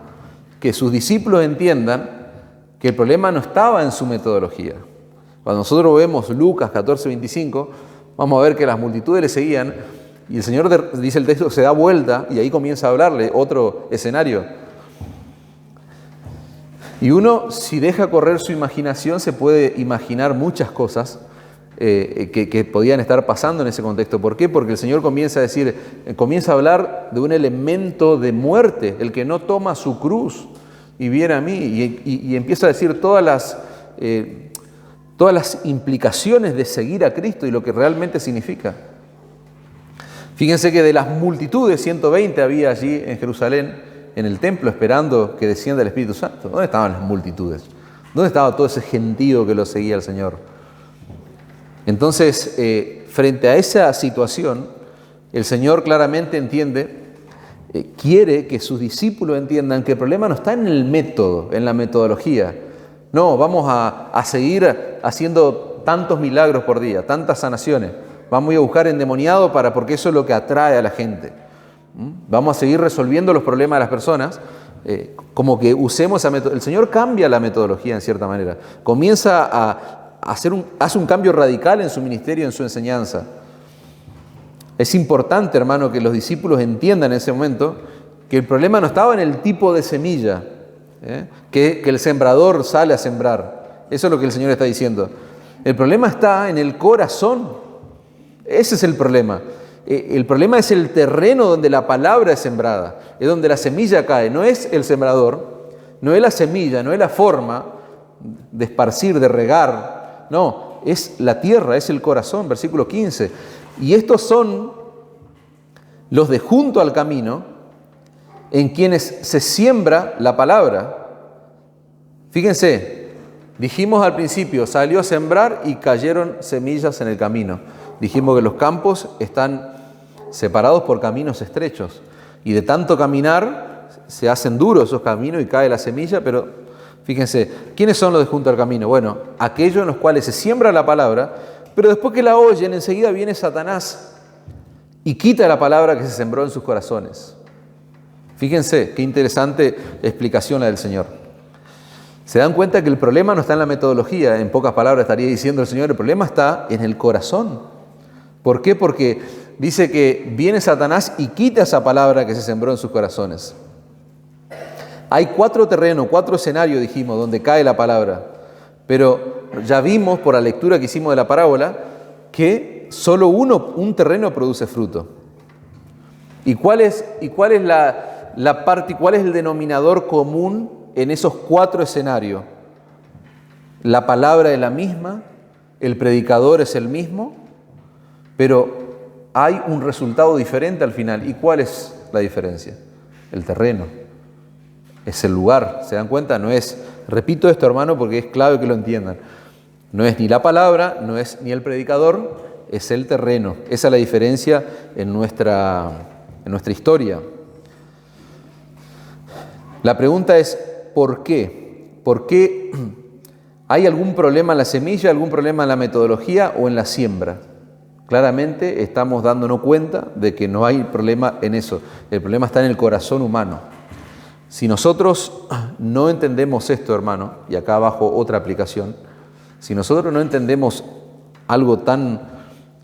que sus discípulos entiendan que el problema no estaba en su metodología. Cuando nosotros vemos Lucas 14:25, vamos a ver que las multitudes le seguían y el Señor, dice el texto, se da vuelta y ahí comienza a hablarle otro escenario. Y uno, si deja correr su imaginación, se puede imaginar muchas cosas que podían estar pasando en ese contexto. ¿Por qué? Porque el Señor comienza a hablar de un elemento de muerte, el que no toma su cruz y viene a mí, y empieza a decir todas las implicaciones de seguir a Cristo y lo que realmente significa. Fíjense que de las multitudes, 120 había allí en Jerusalén, en el templo, esperando que descienda el Espíritu Santo. ¿Dónde estaban las multitudes? ¿Dónde estaba todo ese gentío que lo seguía al Señor? Entonces, frente a esa situación, el Señor claramente quiere que sus discípulos entiendan que el problema no está en el método, en la metodología. No, vamos a seguir haciendo tantos milagros por día, tantas sanaciones. Vamos a buscar endemoniado porque eso es lo que atrae a la gente. Vamos a seguir resolviendo los problemas de las personas, como que usemos esa metodología. El Señor cambia la metodología en cierta manera. Comienza hace un cambio radical en su ministerio, en su enseñanza. Es importante, hermano, que los discípulos entiendan en ese momento que el problema no estaba en el tipo de semilla, que el sembrador sale a sembrar. Eso es lo que el Señor está diciendo. El problema está en el corazón. Ese es el problema. El problema es el terreno donde la palabra es sembrada, es donde la semilla cae. No es el sembrador, no es la semilla, no es la forma de esparcir, de regar. No, es la tierra, es el corazón, versículo 15. Y estos son los de junto al camino, en quienes se siembra la palabra. Fíjense, dijimos al principio, salió a sembrar y cayeron semillas en el camino. Dijimos que los campos están separados por caminos estrechos y de tanto caminar se hacen duros esos caminos y cae la semilla, pero fíjense, ¿quiénes son los de junto al camino? Bueno, aquellos en los cuales se siembra la palabra, pero después que la oyen, enseguida viene Satanás y quita la palabra que se sembró en sus corazones. Fíjense, qué interesante explicación la del Señor. Se dan cuenta que el problema no está en la metodología, en pocas palabras estaría diciendo el Señor, el problema está en el corazón. ¿Por qué? Porque dice que viene Satanás y quita esa palabra que se sembró en sus corazones. Hay 4 terrenos, 4 escenarios, dijimos, donde cae la palabra. Pero ya vimos por la lectura que hicimos de la parábola que solo un terreno produce fruto. ¿Y cuál es la parte, cuál es el denominador común en esos 4 escenarios? La palabra es la misma, el predicador es el mismo, pero hay un resultado diferente al final. ¿Y cuál es la diferencia? El terreno. Es el lugar. ¿Se dan cuenta? No es, repito esto, hermano, porque es clave que lo entiendan. No es ni la palabra, no es ni el predicador, es el terreno. Esa es la diferencia en nuestra historia. La pregunta es, ¿por qué? ¿Por qué hay algún problema en la semilla, algún problema en la metodología o en la siembra? Claramente estamos dándonos cuenta de que no hay problema en eso. El problema está en el corazón humano. Si nosotros no entendemos esto, hermano, y acá abajo otra aplicación, si nosotros no entendemos algo tan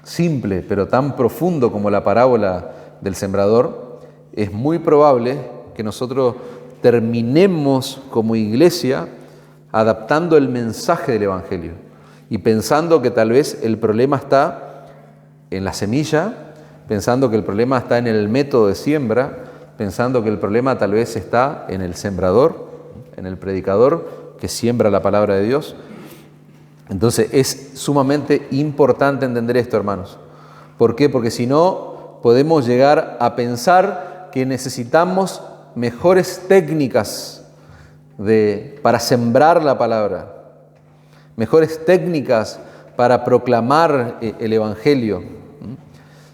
simple pero tan profundo como la parábola del sembrador, es muy probable que nosotros terminemos como iglesia adaptando el mensaje del Evangelio y pensando que tal vez el problema está en la semilla, pensando que el problema está en el método de siembra, pensando que el problema tal vez está en el sembrador, en el predicador que siembra la palabra de Dios. Entonces es sumamente importante entender esto, hermanos. ¿Por qué? Porque si no, podemos llegar a pensar que necesitamos mejores técnicas para sembrar la palabra, mejores técnicas para proclamar el Evangelio.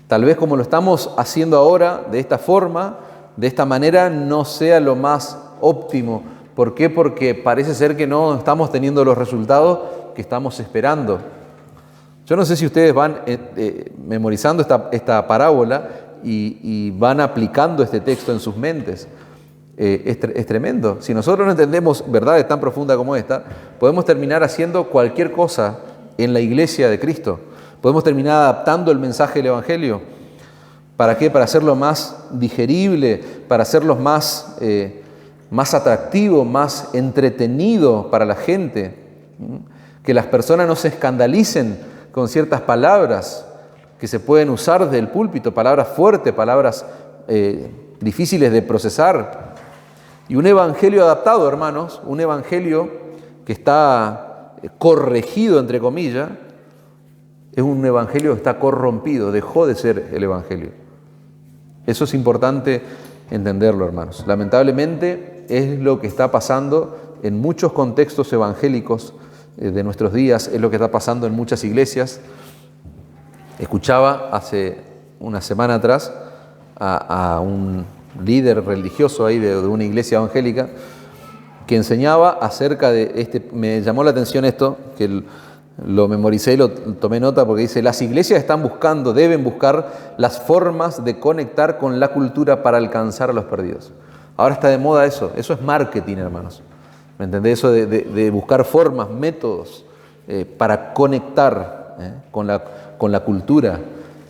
Tal vez como lo estamos haciendo ahora, de esta forma, de esta manera, no sea lo más óptimo. ¿Por qué? Porque parece ser que no estamos teniendo los resultados que estamos esperando. Yo no sé si ustedes van memorizando esta parábola y van aplicando este texto en sus mentes. Es tremendo. Si nosotros no entendemos verdades tan profundas como esta, podemos terminar haciendo cualquier cosa en la iglesia de Cristo. Podemos terminar adaptando el mensaje del Evangelio. ¿Para qué? Para hacerlo más digerible, para hacerlo más atractivo, más entretenido para la gente. Que las personas no se escandalicen con ciertas palabras que se pueden usar desde el púlpito, palabras fuertes, palabras difíciles de procesar. Y un evangelio adaptado, hermanos, un evangelio que está corregido, entre comillas, es un evangelio que está corrompido, dejó de ser el evangelio. Eso es importante entenderlo, hermanos. Lamentablemente es lo que está pasando en muchos contextos evangélicos de nuestros días, es lo que está pasando en muchas iglesias. Escuchaba hace una semana atrás a un líder religioso ahí de una iglesia evangélica que enseñaba acerca de me llamó la atención esto, que lo memoricé y lo tomé nota, porque dice: las iglesias deben buscar las formas de conectar con la cultura para alcanzar a los perdidos. Ahora está de moda eso es marketing, hermanos. ¿Me entendés? Eso de buscar formas, métodos para conectar con la cultura,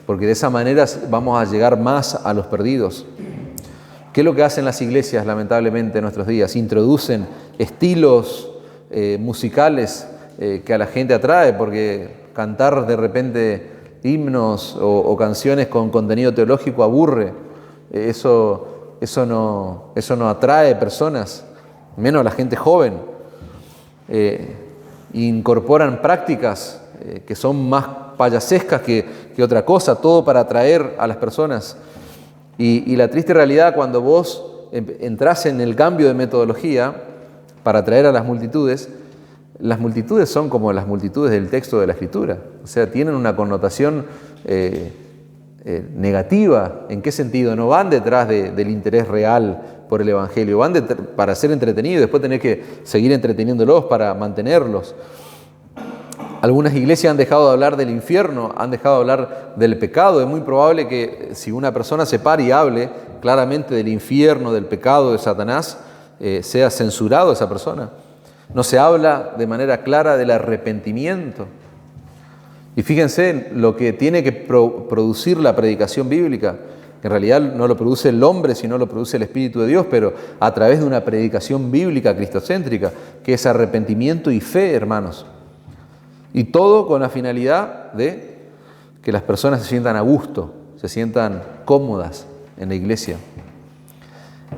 porque de esa manera vamos a llegar más a los perdidos. ¿Qué es lo que hacen las iglesias, lamentablemente, en nuestros días? Introducen estilos musicales que a la gente atrae, porque cantar de repente himnos o canciones con contenido teológico aburre. Eso no atrae personas, menos a la gente joven. Incorporan prácticas que son más payasescas que otra cosa, todo para atraer a las personas. Y la triste realidad, cuando vos entrás en el cambio de metodología para atraer a las multitudes son como las multitudes del texto de la Escritura. O sea, tienen una connotación negativa. ¿En qué sentido? No van detrás del interés real por el Evangelio, van para ser entretenidos y después tenés que seguir entreteniéndolos para mantenerlos. Algunas iglesias han dejado de hablar del infierno, han dejado de hablar del pecado. Es muy probable que si una persona se pare y hable claramente del infierno, del pecado, de Satanás, sea censurado esa persona. No se habla de manera clara del arrepentimiento. Y fíjense lo que tiene que producir la predicación bíblica. En realidad no lo produce el hombre, sino lo produce el Espíritu de Dios, pero a través de una predicación bíblica cristocéntrica, que es arrepentimiento y fe, hermanos. Y todo con la finalidad de que las personas se sientan a gusto, se sientan cómodas en la iglesia.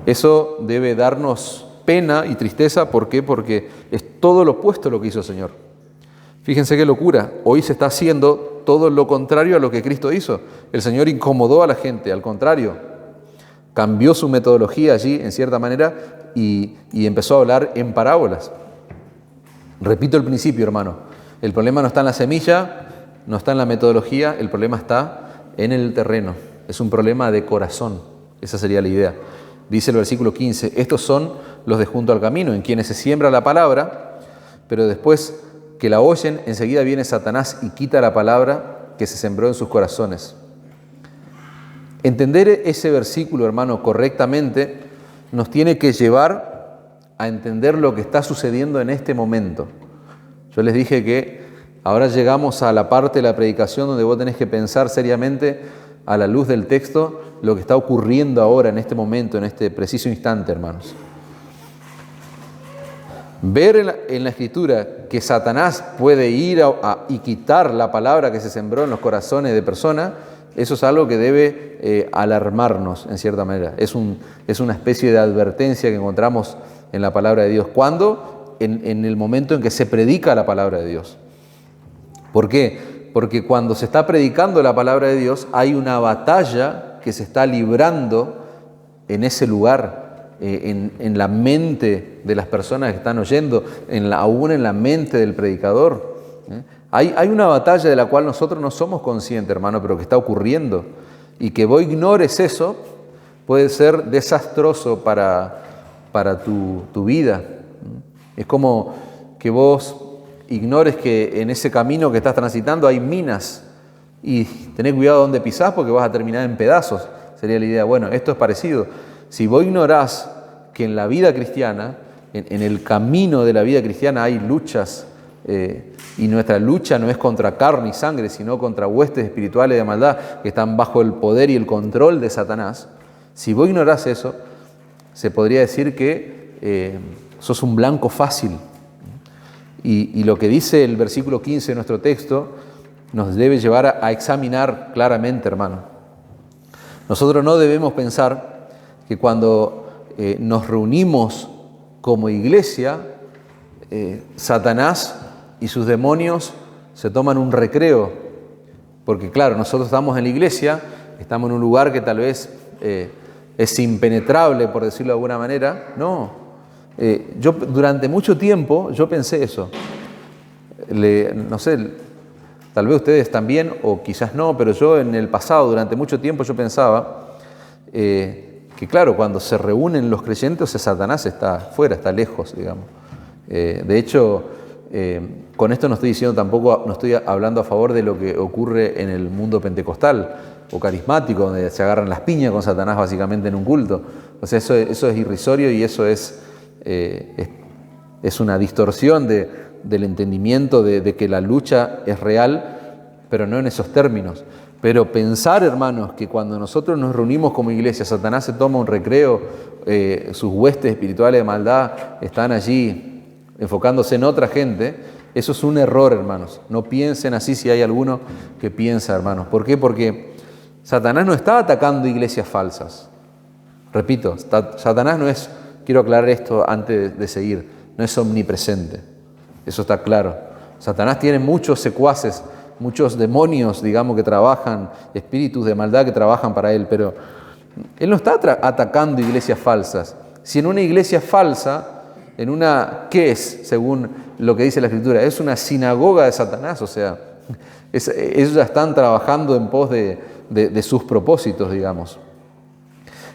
Eso debe darnos pena y tristeza. ¿Por qué? Porque es todo lo opuesto a lo que hizo el Señor. Fíjense qué locura. Hoy se está haciendo todo lo contrario a lo que Cristo hizo. El Señor incomodó a la gente, al contrario. Cambió su metodología allí, en cierta manera, y empezó a hablar en parábolas. Repito el principio, hermano. El problema no está en la semilla, no está en la metodología, el problema está en el terreno. Es un problema de corazón. Esa sería la idea. Dice el versículo 15, estos son los de junto al camino, en quienes se siembra la palabra, pero después que la oyen, enseguida viene Satanás y quita la palabra que se sembró en sus corazones. Entender ese versículo, hermano, correctamente, nos tiene que llevar a entender lo que está sucediendo en este momento. Yo les dije que ahora llegamos a la parte de la predicación donde vos tenés que pensar seriamente a la luz del texto lo que está ocurriendo ahora, en este momento, en este preciso instante, hermanos. Ver en la Escritura que Satanás puede ir y quitar la palabra que se sembró en los corazones de personas, eso es algo que debe alarmarnos, en cierta manera. Es una especie de advertencia que encontramos en la palabra de Dios. ¿Cuándo? En el momento en que se predica la palabra de Dios. ¿Por qué? Porque cuando se está predicando la palabra de Dios, hay una batalla que se está librando en ese lugar, en la mente de las personas que están oyendo, aún en la mente del predicador. Hay una batalla de la cual nosotros no somos conscientes, hermano, pero que está ocurriendo. Y que vos ignores eso puede ser desastroso para tu vida. Es como que vos ignores que en ese camino que estás transitando hay minas y tenés cuidado donde pisás porque vas a terminar en pedazos. Sería la idea. Bueno, esto es parecido. Si vos ignorás que en la vida cristiana, en el camino de la vida cristiana hay luchas y nuestra lucha no es contra carne y sangre, sino contra huestes espirituales de maldad que están bajo el poder y el control de Satanás. Si vos ignorás eso, se podría decir que sos un blanco fácil. Y lo que dice el versículo 15 de nuestro texto nos debe llevar a examinar claramente, hermano. Nosotros no debemos pensar que cuando nos reunimos como iglesia, Satanás y sus demonios se toman un recreo. Porque claro, nosotros estamos en la iglesia, estamos en un lugar que tal vez es impenetrable, por decirlo de alguna manera. No. Yo durante mucho tiempo yo pensé eso. No sé, tal vez ustedes también o quizás no, pero yo en el pasado durante mucho tiempo yo pensaba que claro, cuando se reúnen los creyentes, Satanás está fuera, está lejos, digamos. De hecho, con esto no estoy diciendo tampoco, no estoy hablando a favor de lo que ocurre en el mundo pentecostal o carismático, donde se agarran las piñas con Satanás básicamente en un culto. O sea, eso es irrisorio y eso es una distorsión del entendimiento de que la lucha es real, pero no en esos términos. Pero pensar, hermanos, que cuando nosotros nos reunimos como iglesia, Satanás se toma un recreo, sus huestes espirituales de maldad están allí enfocándose en otra gente, Eso es un error, hermanos. No piensen así si hay alguno que piensa, hermanos. ¿Por qué? Porque Satanás no está atacando iglesias falsas. Repito, Satanás no es, quiero aclarar esto antes de seguir, no es omnipresente. Eso está claro. Satanás tiene muchos secuaces, muchos demonios, digamos, que trabajan, espíritus de maldad que trabajan para él, pero él no está atacando iglesias falsas. Si en una iglesia falsa, ¿qué es, según lo que dice la Escritura? Es una sinagoga de Satanás, o sea, ellos ya están trabajando en pos de sus propósitos, digamos.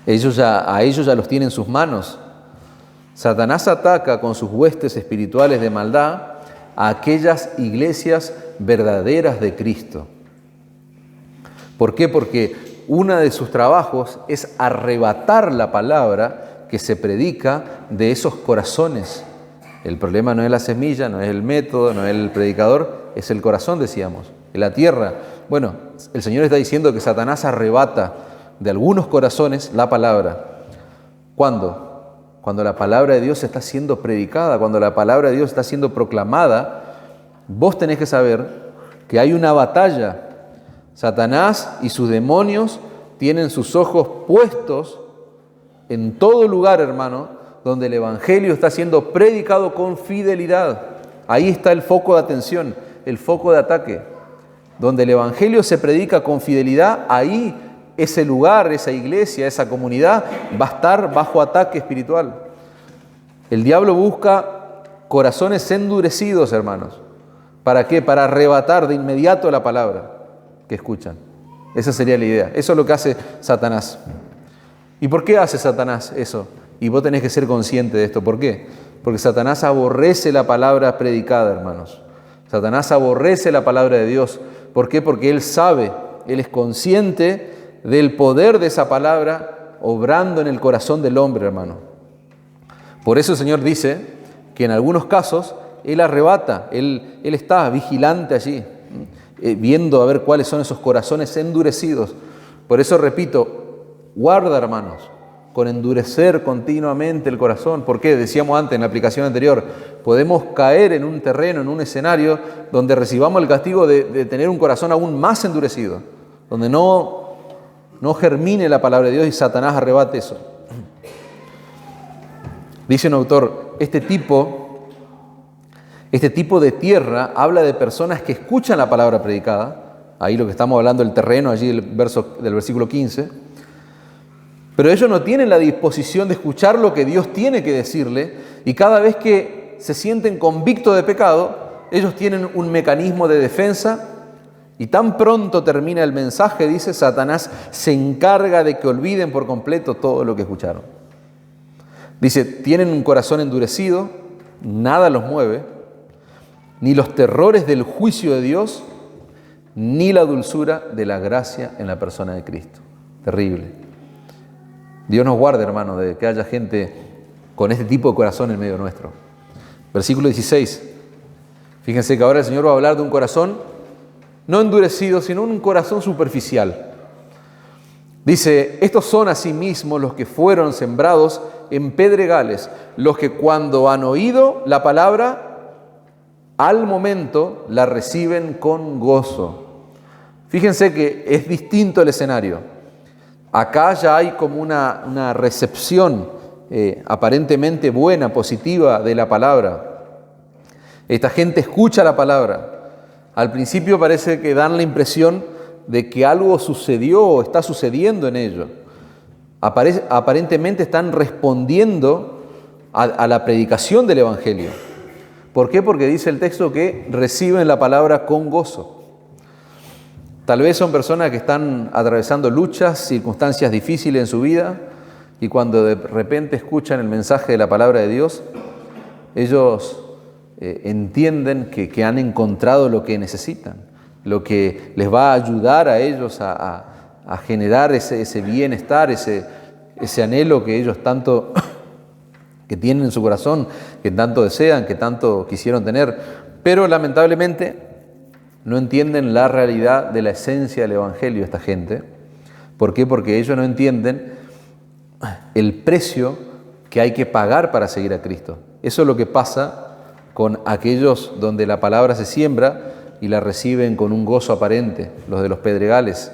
A ellos ya los tiene en sus manos. Satanás ataca con sus huestes espirituales de maldad a aquellas iglesias verdaderas de Cristo. ¿Por qué? Porque uno de sus trabajos es arrebatar la palabra que se predica de esos corazones. El problema no es la semilla, no es el método, no es el predicador, es el corazón, decíamos, es la tierra. Bueno, el Señor está diciendo que Satanás arrebata de algunos corazones la palabra. ¿Cuándo? Cuando la palabra de Dios está siendo predicada, cuando la palabra de Dios está siendo proclamada, vos tenés que saber que hay una batalla. Satanás y sus demonios tienen sus ojos puestos en todo lugar, hermano, donde el Evangelio está siendo predicado con fidelidad. Ahí está el foco de atención, el foco de ataque. Donde el Evangelio se predica con fidelidad, ahí ese lugar, esa iglesia, esa comunidad va a estar bajo ataque espiritual. El diablo busca corazones endurecidos, hermanos. ¿Para qué? Para arrebatar de inmediato la palabra que escuchan. Esa sería la idea. Eso es lo que hace Satanás. ¿Y por qué hace Satanás eso? Y vos tenés que ser consciente de esto. ¿Por qué? Porque Satanás aborrece la palabra predicada, hermanos. Satanás aborrece la palabra de Dios. ¿Por qué? Porque él sabe, él es consciente del poder de esa palabra obrando en el corazón del hombre, hermano. Por eso el Señor dice que en algunos casos Él arrebata, Él está vigilante allí, viendo a ver cuáles son esos corazones endurecidos. Por eso repito, guarda, hermanos, con endurecer continuamente el corazón. ¿Por qué? Decíamos antes en la aplicación anterior, podemos caer en un terreno, en un escenario donde recibamos el castigo de tener un corazón aún más endurecido, donde no germine la palabra de Dios y Satanás arrebate eso. Dice un autor, este tipo de tierra habla de personas que escuchan la palabra predicada, ahí lo que estamos hablando del terreno, allí del versículo 15, pero ellos no tienen la disposición de escuchar lo que Dios tiene que decirle, y cada vez que se sienten convictos de pecado, ellos tienen un mecanismo de defensa. Y tan pronto termina el mensaje, dice, Satanás se encarga de que olviden por completo todo lo que escucharon. Dice, tienen un corazón endurecido, nada los mueve, ni los terrores del juicio de Dios, ni la dulzura de la gracia en la persona de Cristo. Terrible. Dios nos guarde, hermano, de que haya gente con este tipo de corazón en medio nuestro. Versículo 16. Fíjense que ahora el Señor va a hablar de un corazón no endurecido, sino un corazón superficial. Dice, estos son asimismo los que fueron sembrados en pedregales, los que cuando han oído la palabra, al momento la reciben con gozo. Fíjense que es distinto el escenario. Acá ya hay como una recepción aparentemente buena, positiva de la palabra. Esta gente escucha la palabra. Al principio parece que dan la impresión de que algo sucedió o está sucediendo en ellos. Aparentemente están respondiendo a la predicación del Evangelio. ¿Por qué? Porque dice el texto que reciben la palabra con gozo. Tal vez son personas que están atravesando luchas, circunstancias difíciles en su vida, y cuando de repente escuchan el mensaje de la palabra de Dios, ellos entienden que han encontrado lo que necesitan, lo que les va a ayudar a ellos a generar ese bienestar, ese anhelo que ellos tanto que tienen en su corazón, que tanto desean, que tanto quisieron tener, pero lamentablemente no entienden la realidad de la esencia del Evangelio esta gente. ¿Por qué? Porque ellos no entienden el precio que hay que pagar para seguir a Cristo. Eso es lo que pasa con aquellos donde la palabra se siembra y la reciben con un gozo aparente, los de los pedregales.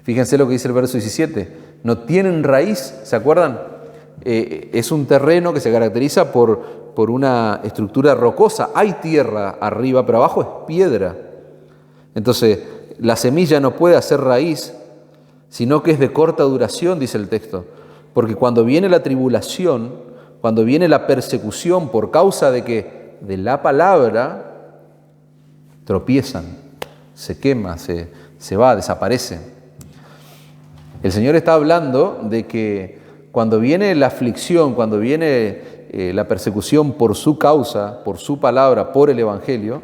Fíjense lo que dice el verso 17. No tienen raíz, ¿se acuerdan? Es un terreno que se caracteriza por una estructura rocosa. Hay tierra arriba, pero abajo es piedra. Entonces, la semilla no puede hacer raíz, sino que es de corta duración, dice el texto. Porque cuando viene la tribulación, cuando viene la persecución por causa de la palabra, tropiezan, se quema, se va, desaparece. El Señor está hablando de que cuando viene la aflicción, cuando viene la persecución por su causa, por su palabra, por el Evangelio,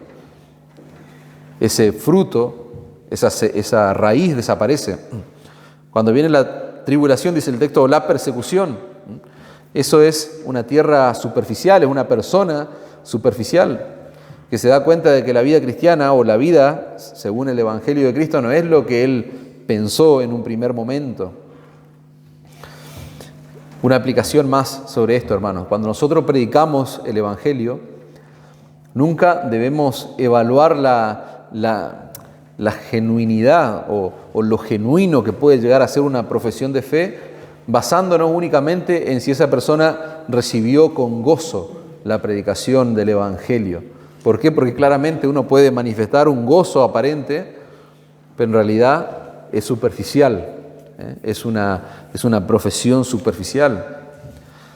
ese fruto, esa raíz desaparece. Cuando viene la tribulación, dice el texto, o la persecución, eso es una tierra superficial, es una persona superficial que se da cuenta de que la vida cristiana o la vida, según el Evangelio de Cristo, no es lo que él pensó en un primer momento. Una aplicación más sobre esto, hermanos. Cuando nosotros predicamos el Evangelio, nunca debemos evaluar la genuinidad o lo genuino que puede llegar a ser una profesión de fe, basándonos únicamente en si esa persona recibió con gozo la predicación del Evangelio. ¿Por qué? Porque claramente uno puede manifestar un gozo aparente, pero en realidad es superficial, es una profesión superficial.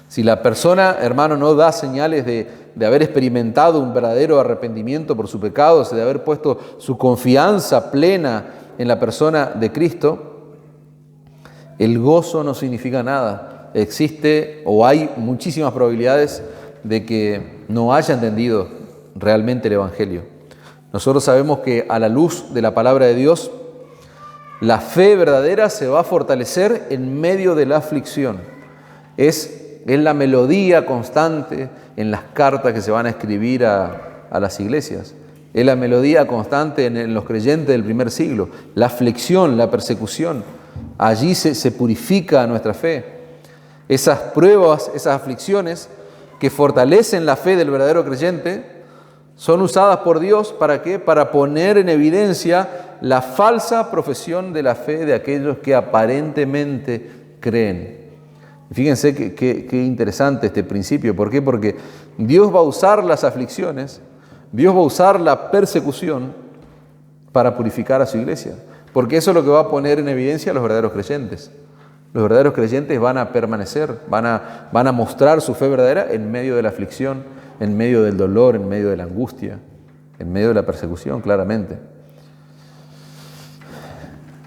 Si la persona, hermano, no da señales de haber experimentado un verdadero arrepentimiento por su pecado, de haber puesto su confianza plena en la persona de Cristo, el gozo no significa nada. Existe o hay muchísimas probabilidades de que no haya entendido realmente el Evangelio. Nosotros sabemos que a la luz de la palabra de Dios, la fe verdadera se va a fortalecer en medio de la aflicción. Es la melodía constante en las cartas que se van a escribir a las iglesias. Es la melodía constante en los creyentes del primer siglo. La aflicción, la persecución. Allí se purifica nuestra fe. Esas pruebas, esas aflicciones que fortalecen la fe del verdadero creyente, son usadas por Dios ¿para qué? Para poner en evidencia la falsa profesión de la fe de aquellos que aparentemente creen. Fíjense qué interesante este principio. ¿Por qué? Porque Dios va a usar las aflicciones, Dios va a usar la persecución para purificar a su iglesia. Porque eso es lo que va a poner en evidencia a los verdaderos creyentes. Los verdaderos creyentes van a permanecer, van a mostrar su fe verdadera en medio de la aflicción, en medio del dolor, en medio de la angustia, en medio de la persecución, claramente.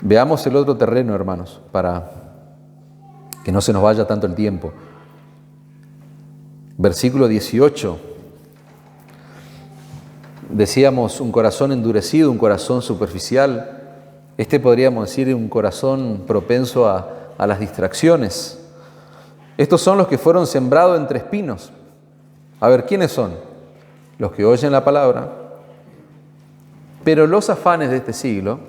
Veamos el otro terreno, hermanos, para que no se nos vaya tanto el tiempo. Versículo 18. Decíamos un corazón endurecido, un corazón superficial. Podríamos decir un corazón propenso a las distracciones. Estos son los que fueron sembrados entre espinos. A ver, ¿quiénes son? Los que oyen la palabra, pero los afanes de este siglo,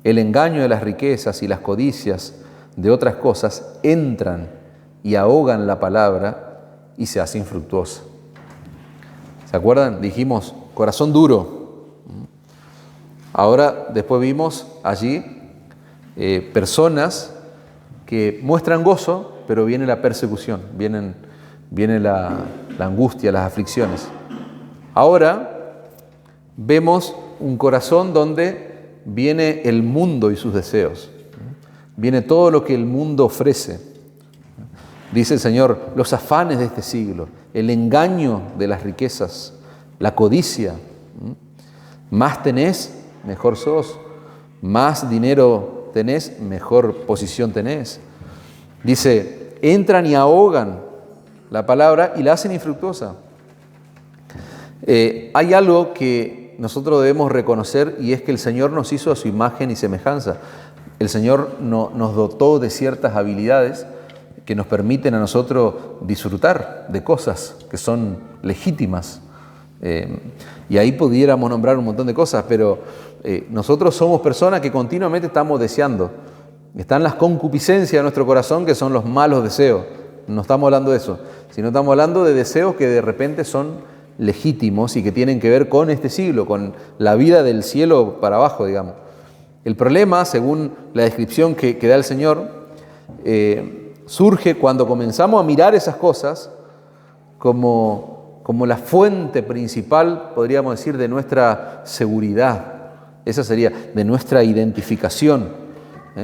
el engaño de las riquezas y las codicias de otras cosas entran y ahogan la palabra y se hace infructuosa. ¿Se acuerdan? Dijimos, corazón duro. Ahora, después vimos allí personas que muestran gozo, pero viene la persecución, viene la angustia, las aflicciones. Ahora vemos un corazón donde viene el mundo y sus deseos. Viene todo lo que el mundo ofrece. Dice el Señor, los afanes de este siglo, el engaño de las riquezas, la codicia. Más tenés, mejor sos. Más dinero tenés, mejor posición tenés. Dice, entran y ahogan la palabra y la hacen infructuosa. Hay algo que nosotros debemos reconocer y es que el Señor nos hizo a su imagen y semejanza. El Señor nos dotó de ciertas habilidades que nos permiten a nosotros disfrutar de cosas que son legítimas. Y ahí pudiéramos nombrar un montón de cosas, pero nosotros somos personas que continuamente estamos deseando. Están las concupiscencias de nuestro corazón, que son los malos deseos. No estamos hablando de eso, sino estamos hablando de deseos que de repente son legítimos y que tienen que ver con este siglo, con la vida del cielo para abajo, digamos. El problema, según la descripción que da el Señor, surge cuando comenzamos a mirar esas cosas como la fuente principal, podríamos decir, de nuestra seguridad. Esa sería, de nuestra identificación.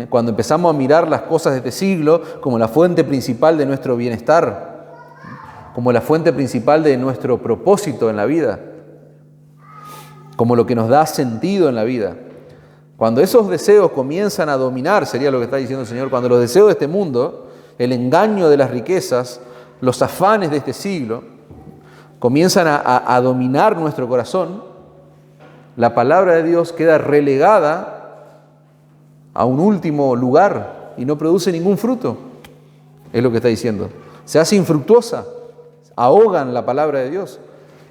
Cuando empezamos a mirar las cosas de este siglo como la fuente principal de nuestro bienestar, como la fuente principal de nuestro propósito en la vida, como lo que nos da sentido en la vida. Cuando esos deseos comienzan a dominar, sería lo que está diciendo el Señor, cuando los deseos de este mundo, el engaño de las riquezas, los afanes de este siglo, comienzan a dominar nuestro corazón, la palabra de Dios queda relegada a un último lugar y no produce ningún fruto. Es lo que está diciendo. Se hace infructuosa, ahogan la palabra de Dios.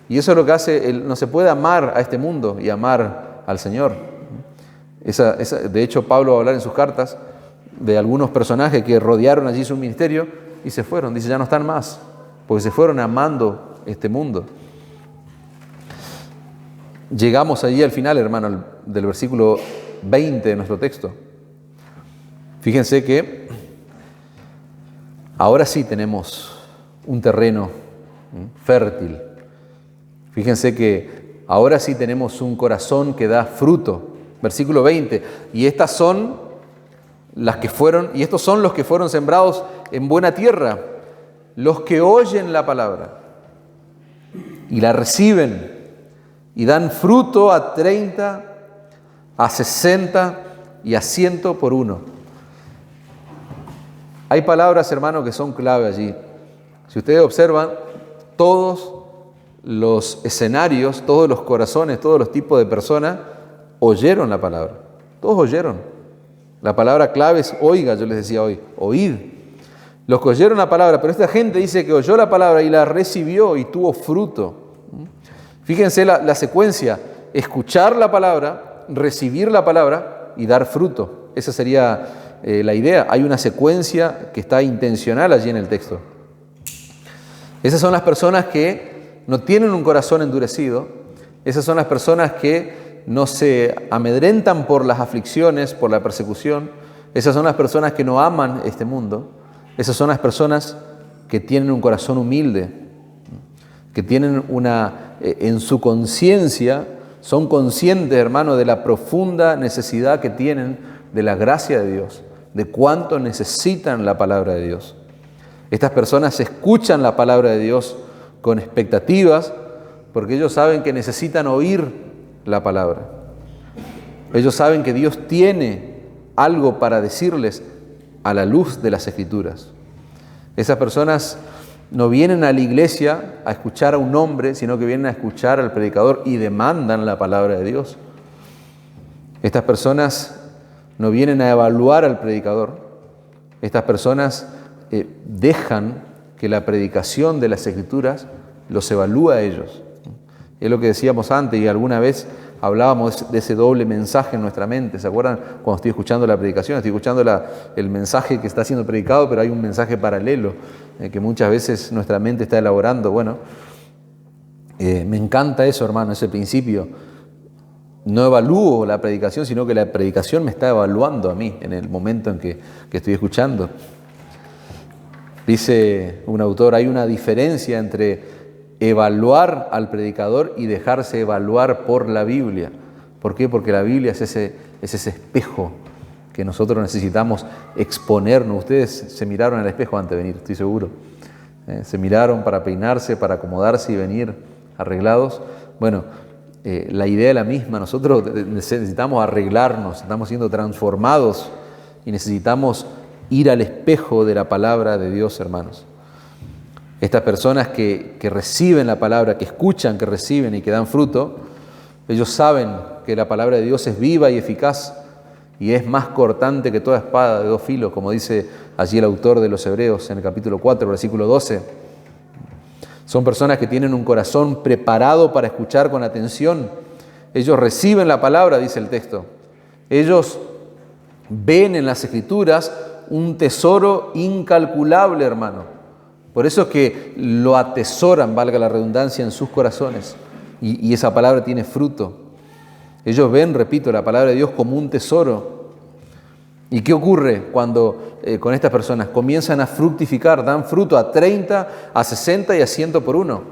Y eso es lo que hace, no se puede amar a este mundo y amar al Señor. De hecho, Pablo va a hablar en sus cartas de algunos personajes que rodearon allí su ministerio y se fueron. Dice, ya no están más, porque se fueron amando este mundo. Llegamos allí al final, hermano, del versículo 20 de nuestro texto. Fíjense que ahora sí tenemos un terreno fértil. Fíjense que ahora sí tenemos un corazón que da fruto. Versículo 20. Y estos son los que fueron sembrados en buena tierra, los que oyen la palabra y la reciben y dan fruto a 30, a 60 y a 100 por uno. Hay palabras, hermanos, que son clave allí. Si ustedes observan, todos los escenarios, todos los corazones, todos los tipos de personas oyeron la palabra. Todos oyeron. La palabra clave es oiga, yo les decía hoy, oíd. Los que oyeron la palabra, pero esta gente dice que oyó la palabra y la recibió y tuvo fruto. Fíjense la secuencia: escuchar la palabra, recibir la palabra y dar fruto. Esa sería la idea. Hay una secuencia que está intencional allí en el texto. Esas son las personas que no tienen un corazón endurecido. Esas son las personas que no se amedrentan por las aflicciones, por la persecución. Esas son las personas que no aman este mundo. Esas son las personas que tienen un corazón humilde, que tienen en su conciencia, son conscientes, hermano, de la profunda necesidad que tienen de la gracia de Dios, de cuánto necesitan la palabra de Dios. Estas personas escuchan la palabra de Dios con expectativas, porque ellos saben que necesitan oír la palabra. Ellos saben que Dios tiene algo para decirles a la luz de las Escrituras. Esas personas no vienen a la iglesia a escuchar a un hombre, sino que vienen a escuchar al predicador y demandan la palabra de Dios. Estas personas no vienen a evaluar al predicador. Estas personas dejan que la predicación de las Escrituras los evalúe a ellos. Es lo que decíamos antes y alguna vez hablábamos de ese doble mensaje en nuestra mente. ¿Se acuerdan? Cuando estoy escuchando la predicación, estoy escuchando el mensaje que está siendo predicado, pero hay un mensaje paralelo que muchas veces nuestra mente está elaborando. Bueno, me encanta eso, hermano, ese principio. No evalúo la predicación, sino que la predicación me está evaluando a mí en el momento en que estoy escuchando. Dice un autor, hay una diferencia entre evaluar al predicador y dejarse evaluar por la Biblia. ¿Por qué? Porque la Biblia es ese espejo que nosotros necesitamos exponernos. Ustedes se miraron al espejo antes de venir, estoy seguro. Se miraron para peinarse, para acomodarse y venir arreglados. Bueno, la idea es la misma. Nosotros necesitamos arreglarnos, estamos siendo transformados y necesitamos ir al espejo de la palabra de Dios, hermanos. Estas personas que reciben la palabra, que escuchan, que reciben y que dan fruto, ellos saben que la palabra de Dios es viva y eficaz y es más cortante que toda espada de dos filos, como dice allí el autor de los Hebreos en el capítulo 4, versículo 12. Son personas que tienen un corazón preparado para escuchar con atención. Ellos reciben la palabra, dice el texto. Ellos ven en las Escrituras un tesoro incalculable, hermano. Por eso es que lo atesoran, valga la redundancia, en sus corazones. Y esa palabra tiene fruto. Ellos ven, repito, la palabra de Dios como un tesoro. ¿Y qué ocurre cuando con estas personas comienzan a fructificar, dan fruto a 30, a 60 y a 100 por uno?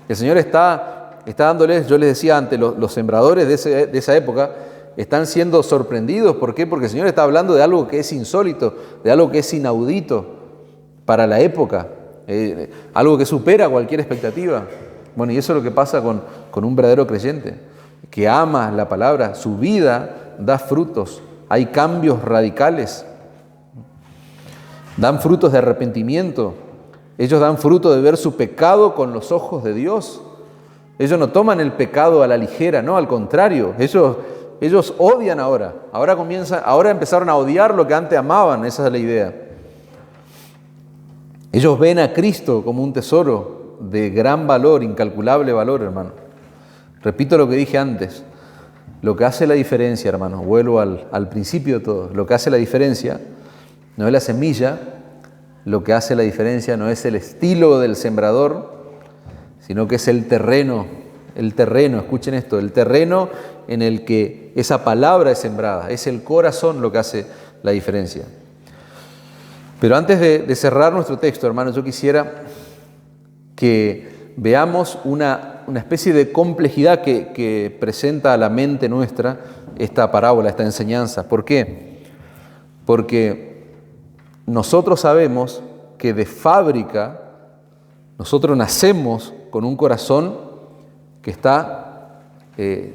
El Señor está dándoles, yo les decía antes, los sembradores de esa época están siendo sorprendidos. ¿Por qué? Porque el Señor está hablando de algo que es insólito, de algo que es inaudito para la época, algo que supera cualquier expectativa. Bueno, y eso es lo que pasa con un verdadero creyente, que ama la palabra, su vida da frutos, hay cambios radicales, dan frutos de arrepentimiento, ellos dan fruto de ver su pecado con los ojos de Dios. Ellos no toman el pecado a la ligera, no, al contrario, ellos odian ahora empezaron a odiar lo que antes amaban, esa es la idea. Ellos ven a Cristo como un tesoro de gran valor, incalculable valor, hermano. Repito lo que dije antes, lo que hace la diferencia, hermano, vuelvo al principio de todo, lo que hace la diferencia no es la semilla, lo que hace la diferencia no es el estilo del sembrador, sino que es el terreno, escuchen esto, el terreno en el que esa palabra es sembrada, es el corazón lo que hace la diferencia. Pero antes de cerrar nuestro texto, hermanos, yo quisiera que veamos una especie de complejidad que presenta a la mente nuestra esta parábola, esta enseñanza. ¿Por qué? Porque nosotros sabemos que de fábrica nosotros nacemos con un corazón que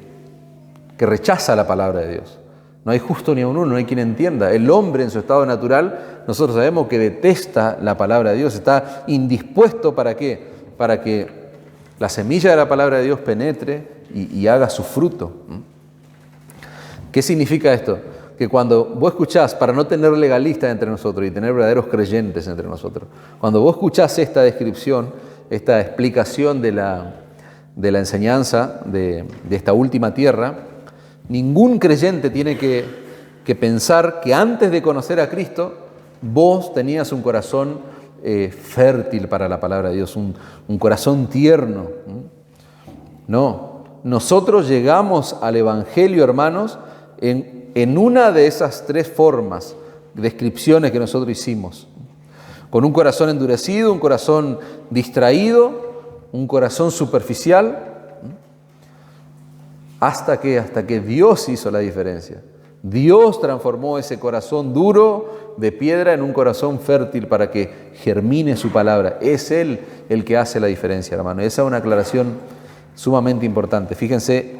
rechaza la palabra de Dios. No hay justo ni a uno, no hay quien entienda. El hombre en su estado natural, nosotros sabemos que detesta la palabra de Dios, está indispuesto ¿para qué? Para que la semilla de la palabra de Dios penetre y haga su fruto. ¿Qué significa esto? Que cuando vos escuchás, para no tener legalistas entre nosotros y tener verdaderos creyentes entre nosotros, cuando vos escuchás esta descripción, esta explicación de la enseñanza de esta última tierra, ningún creyente tiene que pensar que antes de conocer a Cristo, vos tenías un corazón fértil para la palabra de Dios, un corazón tierno. No, nosotros llegamos al Evangelio, hermanos, en una de esas tres formas, descripciones que nosotros hicimos. Con un corazón endurecido, un corazón distraído, un corazón superficial, hasta que Dios hizo la diferencia. Dios transformó ese corazón duro de piedra en un corazón fértil para que germine su palabra. Es Él el que hace la diferencia, hermano. Esa es una aclaración sumamente importante. Fíjense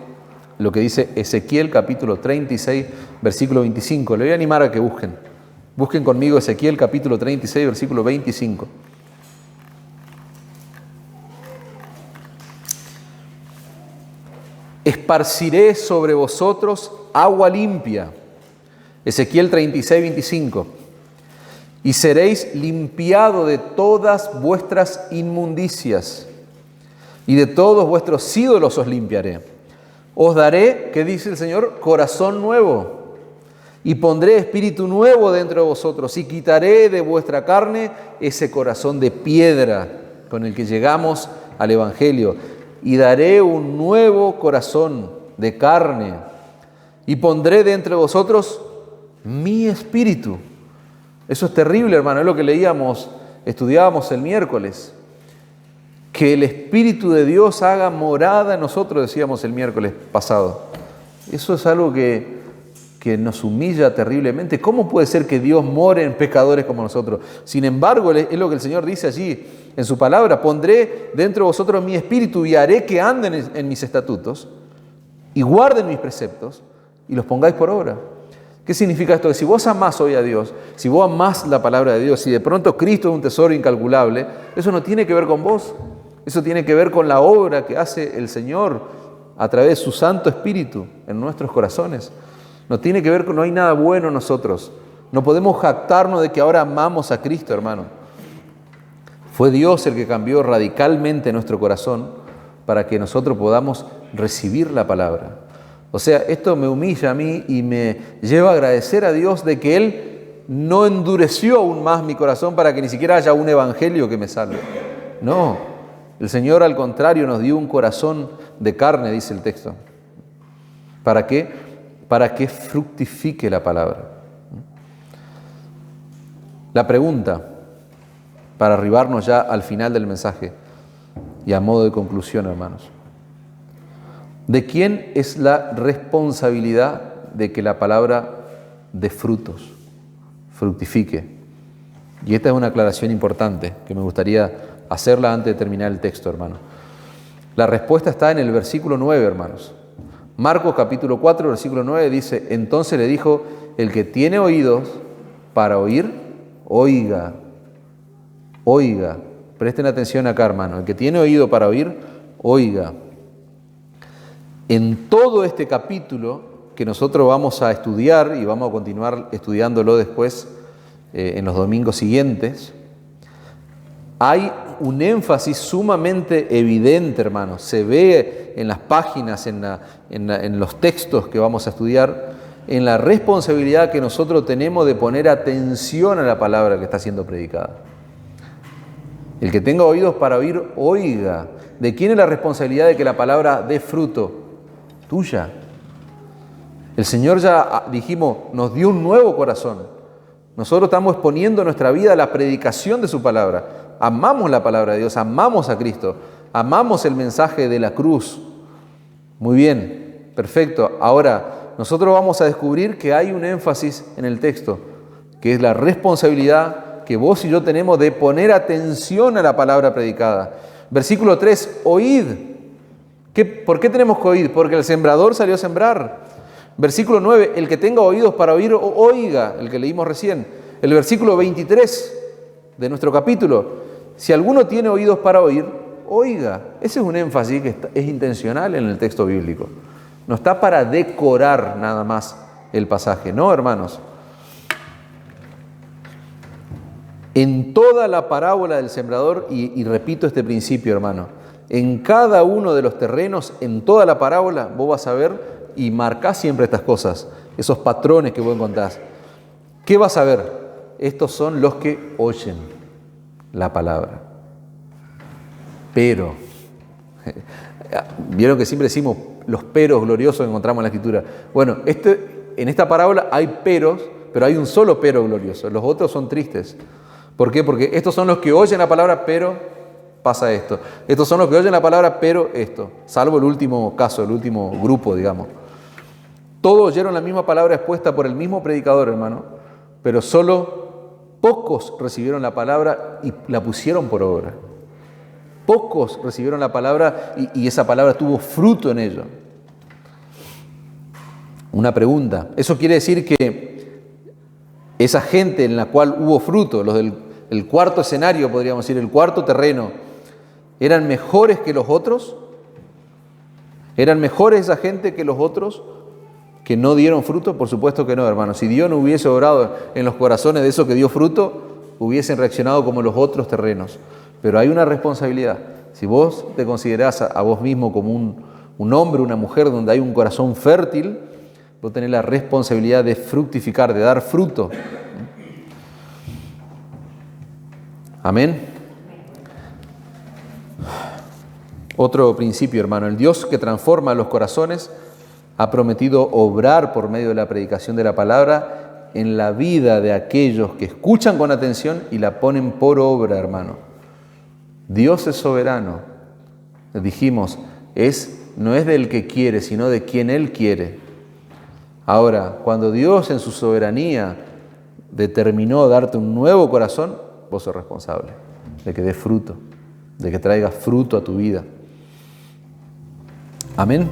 lo que dice Ezequiel capítulo 36, versículo 25. Le voy a animar a que busquen. Busquen conmigo Ezequiel capítulo 36, versículo 25. Esparciré sobre vosotros agua limpia. Ezequiel 36, 25. Y seréis limpiados de todas vuestras inmundicias, y de todos vuestros ídolos os limpiaré. Os daré, ¿qué dice el Señor? Corazón nuevo, y pondré espíritu nuevo dentro de vosotros, y quitaré de vuestra carne ese corazón de piedra con el que llegamos al Evangelio, y daré un nuevo corazón de carne, y pondré dentro de vosotros mi espíritu. Eso es terrible, hermano, es lo que leíamos, estudiábamos el miércoles. Que el Espíritu de Dios haga morada en nosotros, decíamos el miércoles pasado. Eso es algo que nos humilla terriblemente. ¿Cómo puede ser que Dios more en pecadores como nosotros? Sin embargo, es lo que el Señor dice allí en su palabra: pondré dentro de vosotros mi espíritu y haré que anden en mis estatutos y guarden mis preceptos y los pongáis por obra. ¿Qué significa esto? Que si vos amás hoy a Dios, si vos amás la palabra de Dios, si de pronto Cristo es un tesoro incalculable, eso no tiene que ver con vos. Eso tiene que ver con la obra que hace el Señor a través de su Santo Espíritu en nuestros corazones. No tiene que ver con, no hay nada bueno en nosotros. No podemos jactarnos de que ahora amamos a Cristo, hermano. Fue Dios el que cambió radicalmente nuestro corazón para que nosotros podamos recibir la palabra. O sea, esto me humilla a mí y me lleva a agradecer a Dios de que Él no endureció aún más mi corazón para que ni siquiera haya un evangelio que me salve. No, el Señor al contrario nos dio un corazón de carne, dice el texto. ¿Para qué? Para que fructifique la palabra. La pregunta, para arribarnos ya al final del mensaje y a modo de conclusión, hermanos. ¿De quién es la responsabilidad de que la palabra dé frutos, fructifique? Y esta es una aclaración importante que me gustaría hacerla antes de terminar el texto, hermano. La respuesta está en el versículo 9, hermanos. Marcos capítulo 4, versículo 9 dice: entonces le dijo, el que tiene oídos para oír, oiga. Oiga. Presten atención acá, hermano. El que tiene oído para oír, oiga. En todo este capítulo que nosotros vamos a estudiar y vamos a continuar estudiándolo después en los domingos siguientes, hay un énfasis sumamente evidente, hermanos. Se ve en las páginas, en los textos que vamos a estudiar, en la responsabilidad que nosotros tenemos de poner atención a la palabra que está siendo predicada. El que tenga oídos para oír, oiga. ¿De quién es la responsabilidad de que la palabra dé fruto? Tuya. El Señor ya, dijimos, nos dio un nuevo corazón. Nosotros estamos exponiendo nuestra vida a la predicación de su palabra. Amamos la palabra de Dios, amamos a Cristo, amamos el mensaje de la cruz. Muy bien, perfecto. Ahora, nosotros vamos a descubrir que hay un énfasis en el texto, que es la responsabilidad que vos y yo tenemos de poner atención a la palabra predicada. Versículo 3, oíd. ¿Por qué tenemos que oír? Porque el sembrador salió a sembrar. Versículo 9, el que tenga oídos para oír, oiga, el que leímos recién. El versículo 23 de nuestro capítulo, si alguno tiene oídos para oír, oiga. Ese es un énfasis que es intencional en el texto bíblico. No está para decorar nada más el pasaje, no, hermanos. En toda la parábola del sembrador, y repito este principio, hermano, en cada uno de los terrenos, en toda la parábola, vos vas a ver y marcás siempre estas cosas, esos patrones que vos encontrás. ¿Qué vas a ver? Estos son los que oyen la palabra. Pero, vieron que siempre decimos los peros gloriosos que encontramos en la Escritura. Bueno, en esta parábola hay peros, pero hay un solo pero glorioso. Los otros son tristes. ¿Por qué? Porque estos son los que oyen la palabra, pero pasa esto. Estos son los que oyen la palabra, pero esto. Salvo el último caso, el último grupo, digamos. Todos oyeron la misma palabra expuesta por el mismo predicador, hermano, pero solo pocos recibieron la palabra y la pusieron por obra. Pocos recibieron la palabra y esa palabra tuvo fruto en ellos. Una pregunta. ¿Eso quiere decir que esa gente en la cual hubo fruto, los del cuarto escenario, podríamos decir, el cuarto terreno, eran mejores que los otros? ¿Eran mejores esa gente que los otros que no dieron fruto? Por supuesto que no, hermanos. Si Dios no hubiese obrado en los corazones de eso que dio fruto, hubiesen reaccionado como los otros terrenos. Pero hay una responsabilidad. Si vos te considerás a vos mismo como un hombre, una mujer donde hay un corazón fértil, vos tenés la responsabilidad de fructificar, de dar fruto. Amén. Otro principio, hermano. El Dios que transforma los corazones ha prometido obrar por medio de la predicación de la palabra en la vida de aquellos que escuchan con atención y la ponen por obra, hermano. Dios es soberano. Dijimos, no es del que quiere, sino de quien Él quiere. Ahora, cuando Dios en su soberanía determinó darte un nuevo corazón, vos sos responsable de que dé fruto, de que traiga fruto a tu vida. Amén.